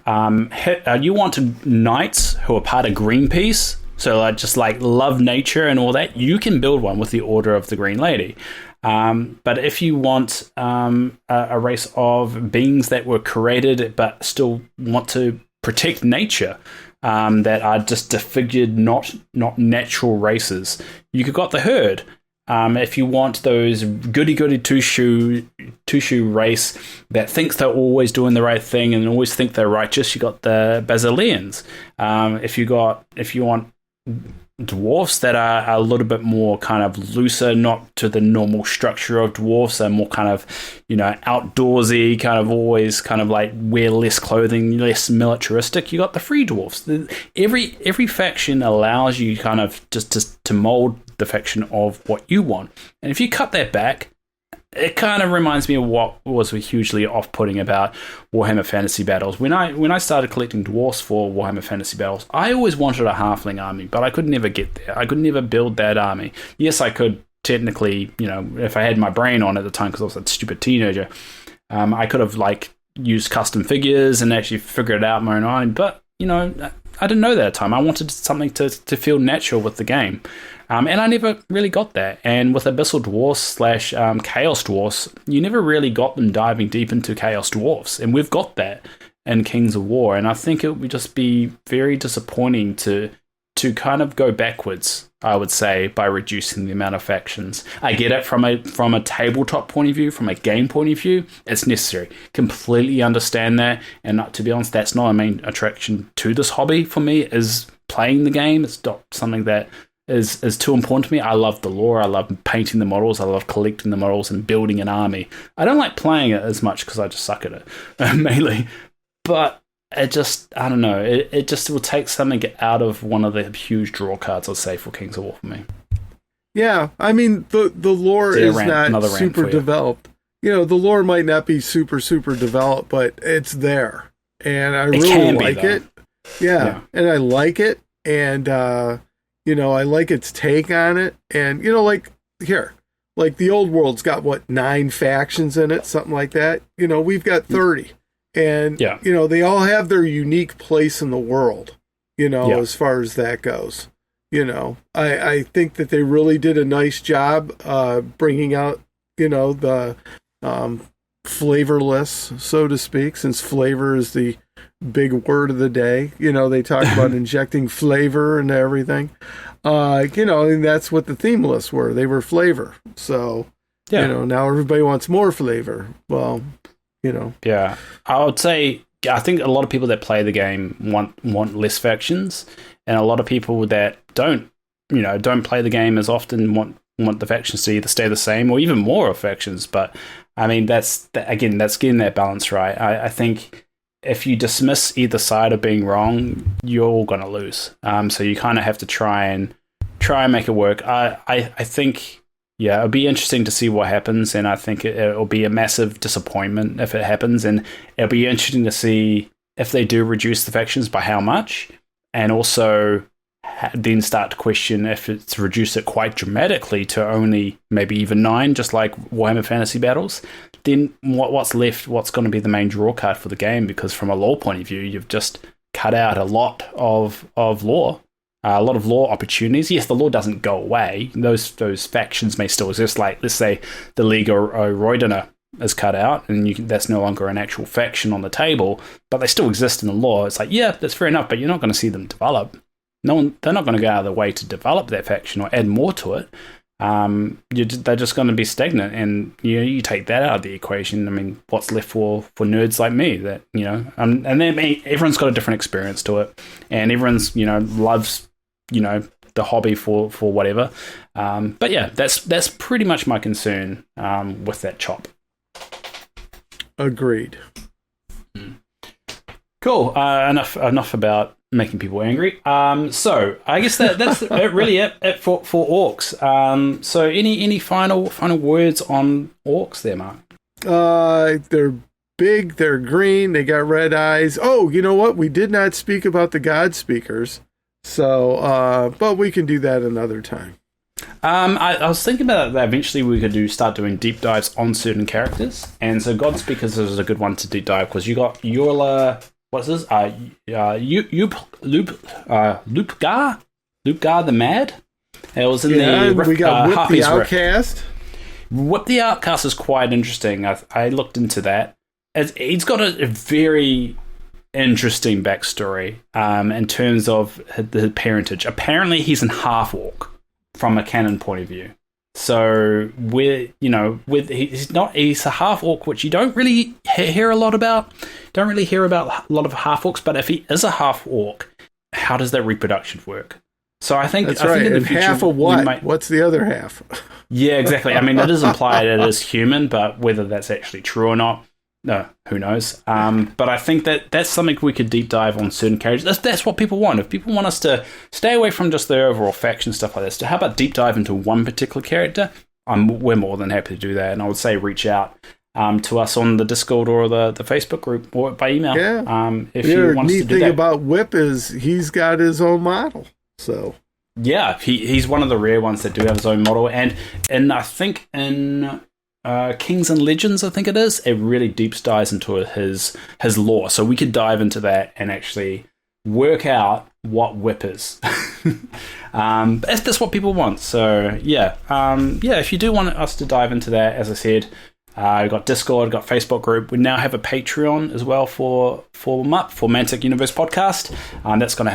You want knights who are part of Greenpeace, so just like love nature and all that. You can build one with the Order of the Green Lady. But if you want a race of beings that were created but still want to protect nature, that are just disfigured, not natural races, you got the herd. If you want those goody-goody two-shoe race that thinks they're always doing the right thing and always think they're righteous, you got the Basileans. If you want dwarfs that are a little bit more kind of looser, not to the normal structure of dwarfs, they're more kind of, outdoorsy, kind of always kind of like wear less clothing, less militaristic. You got the free dwarfs. Every faction allows you kind of just to mold the faction of what you want. And if you cut that back, it kind of reminds me of what was hugely off-putting about Warhammer Fantasy Battles. When I started collecting dwarfs for Warhammer Fantasy Battles, I always wanted a halfling army, but I could never get there. I could never build that army. Yes, I could technically, if I had my brain on at the time, because I was a stupid teenager, I could have used custom figures and actually figured it out my own army. But I didn't know that at the time. I wanted something to feel natural with the game. And I never really got that. And with Abyssal Dwarfs / Chaos Dwarfs, you never really got them diving deep into Chaos Dwarfs. And we've got that in Kings of War. And I think it would just be very disappointing to kind of go backwards, I would say, by reducing the amount of factions. I get it from a tabletop point of view, from a game point of view, it's necessary. Completely understand that. And to be honest, that's not a main attraction to this hobby for me, is playing the game. It's not something that is too important to me. I love the lore. I love painting the models. I love collecting the models and building an army. I don't like playing it as much because I just suck at it, mainly. But it just, I don't know. It just will take something out of one of the huge draw cards, I'd say, for Kings of War for me. Yeah, I mean, the lore is not super developed. The lore might not be super developed, but it's there. And I really like it. Yeah, and I like it. And, I like its take on it. And, the old world's got, 9 factions in it, something like that. We've got 30. And, they all have their unique place in the world, as far as that goes. I think that they really did a nice job bringing out, the flavorless, so to speak, since flavor is the big word of the day. They talk about injecting flavor and everything. And that's what the theme lists were. They were flavor. So, now everybody wants more flavor. Well, Yeah. I would say, I think a lot of people that play the game want less factions, and a lot of people that don't play the game as often want the factions to either stay the same or even more of factions. But, I mean, that's getting that balance right. I think if you dismiss either side of being wrong, you're all going to lose. So you kind of have to try and make it work. I think, it'll be interesting to see what happens, and I think it'll be a massive disappointment if it happens, and it'll be interesting to see if they do reduce the factions, by how much, and also then start to question if it's reduced it quite dramatically to only maybe even 9, just like Warhammer Fantasy Battles. Then what's left? What's going to be the main draw card for the game? Because from a lore point of view, you've just cut out a lot of lore, a lot of lore opportunities. Yes, the lore doesn't go away. Those factions may still exist. Like, let's say the League of Roidana is cut out, and that's no longer an actual faction on the table, but they still exist in the lore. It's like, yeah, that's fair enough, but you're not going to see them develop. They're not going to go out of their way to develop that faction or add more to it. They're just going to be stagnant, and you take that out of the equation. I mean, what's left for nerds like me? That and then everyone's got a different experience to it, and everyone's loves the hobby for whatever. But yeah, that's pretty much my concern with that chop. Agreed. Cool. Enough about making people angry. So I guess that's really it for Orcs. So any final words on Orcs there, Mark? They're big, they're green, they got red eyes. Oh, you know what? We did not speak about the God Speakers. So, but we can do that another time. I was thinking about that eventually we could start doing deep dives on certain characters. And so God Speakers is a good one to deep dive, because you got Yorla. What's this? Lupgar the Mad. It was in the. We got Whip the Outcast. Whip the Outcast is quite interesting. I looked into that. He's got a very interesting backstory in terms of the parentage. Apparently, he's an half orc from a canon point of view. So he's a half orc, which you don't really hear a lot about. Don't really hear about a lot of half orcs. But if he is a half orc, how does that reproduction work? So I think that's right. Think in the future, half of what? What's the other half? Yeah, exactly. I mean, it is implied it is human, but whether that's actually true or not, no, who knows? But I think that's something we could deep dive on certain characters. That's what people want. If people want us to stay away from just the overall faction stuff like this, how about deep dive into one particular character? We're more than happy to do that. And I would say reach out to us on the Discord or the Facebook group or by email. Yeah. If you want us to do that. The neat thing about Whip is he's got his own model. So yeah, he's one of the rare ones that do have his own model, and I think in Kings and Legends, I think it is, it really deep dives into his lore. So we could dive into that and actually work out what Whip is. If that's what people want. So yeah, if you do want us to dive into that, as I said, we've got Discord, got Facebook group. We now have a Patreon as well for Mantic Universe Podcast. That's going to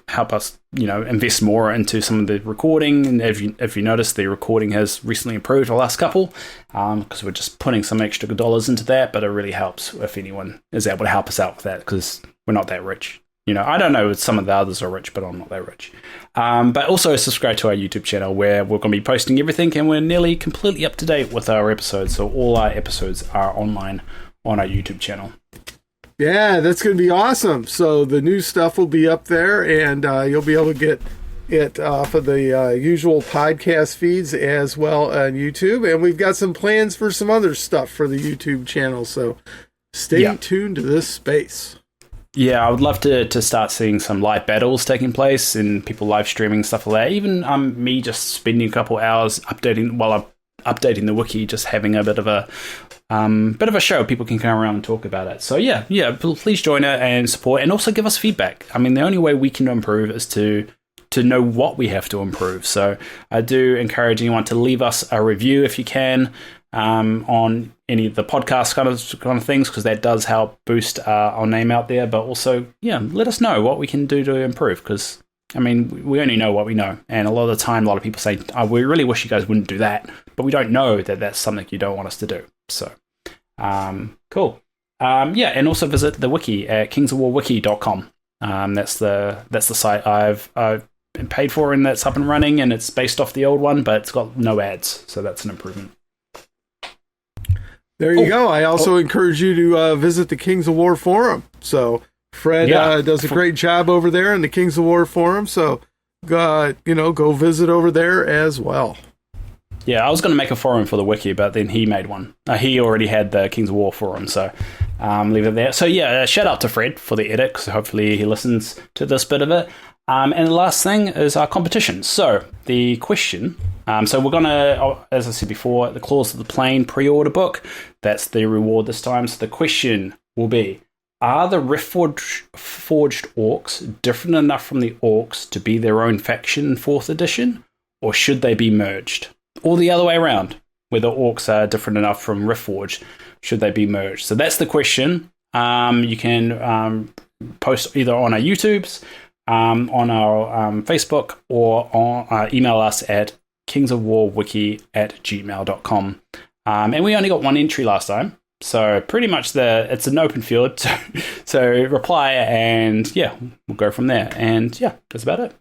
help us invest more into some of the recording. And if you notice, the recording has recently improved the last couple, because we're just putting some extra dollars into that. But it really helps if anyone is able to help us out with that, because we're not that rich. I don't know if some of the others are rich, but I'm not that rich. But also subscribe to our YouTube channel, where we're going to be posting everything, and we're nearly completely up to date with our episodes. So all our episodes are online on our YouTube channel. Yeah, that's going to be awesome. So the new stuff will be up there, and you'll be able to get it off of the usual podcast feeds as well on YouTube. And we've got some plans for some other stuff for the YouTube channel. So stay tuned to this space. Yeah, I would love to start seeing some live battles taking place and people live streaming stuff like that. Even me just spending a couple hours updating the wiki, just having a bit of a show. People can come around and talk about it. So yeah, please join it and support, and also give us feedback. I mean, the only way we can improve is to know what we have to improve. So I do encourage anyone to leave us a review if you can. On any of the podcast kind of things, because that does help boost our name out there. But also, let us know what we can do to improve, because I mean, we only know what we know, and a lot of the time, a lot of people say, we really wish you guys wouldn't do that, but we don't know that that's something you don't want us to do. So, cool. And also visit the wiki at kingsofwarwiki.com. That's the site I've been paid for, and that's up and running, and it's based off the old one, but it's got no ads, so that's an improvement. There you go. I also encourage you to visit the Kings of War forum. So Fred does a great job over there in the Kings of War forum. So go visit over there as well. Yeah, I was going to make a forum for the wiki, but then he made one. He already had the Kings of War forum, so leave it there. So shout out to Fred for the edit, because hopefully he listens to this bit of it. And the last thing is our competition. So the question, so we're going to, as I said before, the Claws of the Plane pre-order book. That's the reward this time. So the question will be, are the Riftforged Orcs different enough from the Orcs to be their own faction in 4th edition? Or should they be merged? Or the other way around, whether Orcs are different enough from Riftforged, should they be merged? So that's the question. You can post either on our YouTubes, on our Facebook, or email us at kingsofwarwiki@gmail.com. And we only got one entry last time, so pretty much it's an open field. So reply, and we'll go from there. And that's about it.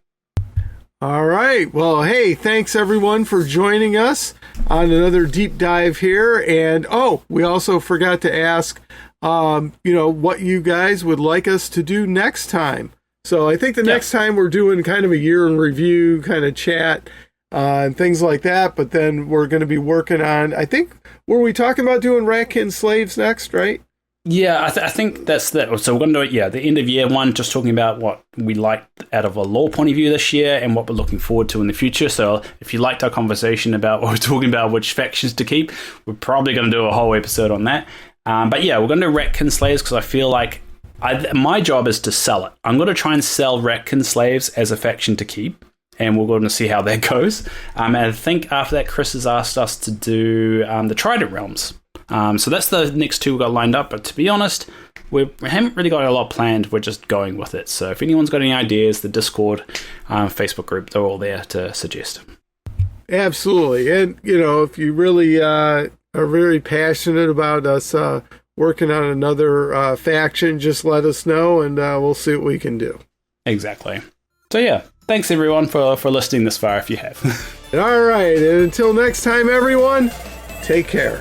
All right. Well, hey, thanks everyone for joining us on another deep dive here. And we also forgot to ask, what you guys would like us to do next time. So I think the next time we're doing kind of a year in review kind of chat and things like that. But then we're going to be working on, I think, were we talking about doing Ratkin Slaves next, right? Yeah, I think that's that. So we're going to do it, the end of year one, just talking about what we liked out of a lore point of view this year and what we're looking forward to in the future. So if you liked our conversation about what we're talking about, which factions to keep, we're probably going to do a whole episode on that. But we're going to do Ratkin Slaves, because I feel like my job is to sell it. I'm going to try and sell Ratkin Slaves as a faction to keep, and we're going to see how that goes. And I think after that, Chris has asked us to do the Trident Realms. So that's the next two we've got lined up. But to be honest, we haven't really got a lot planned. We're just going with it. So if anyone's got any ideas, the Discord, Facebook group, they're all there to suggest. Absolutely. And, if you really are very passionate about us working on another faction, just let us know, and we'll see what we can do. Exactly. So, yeah, thanks, everyone, for listening this far, if you have. All right. And until next time, everyone, take care.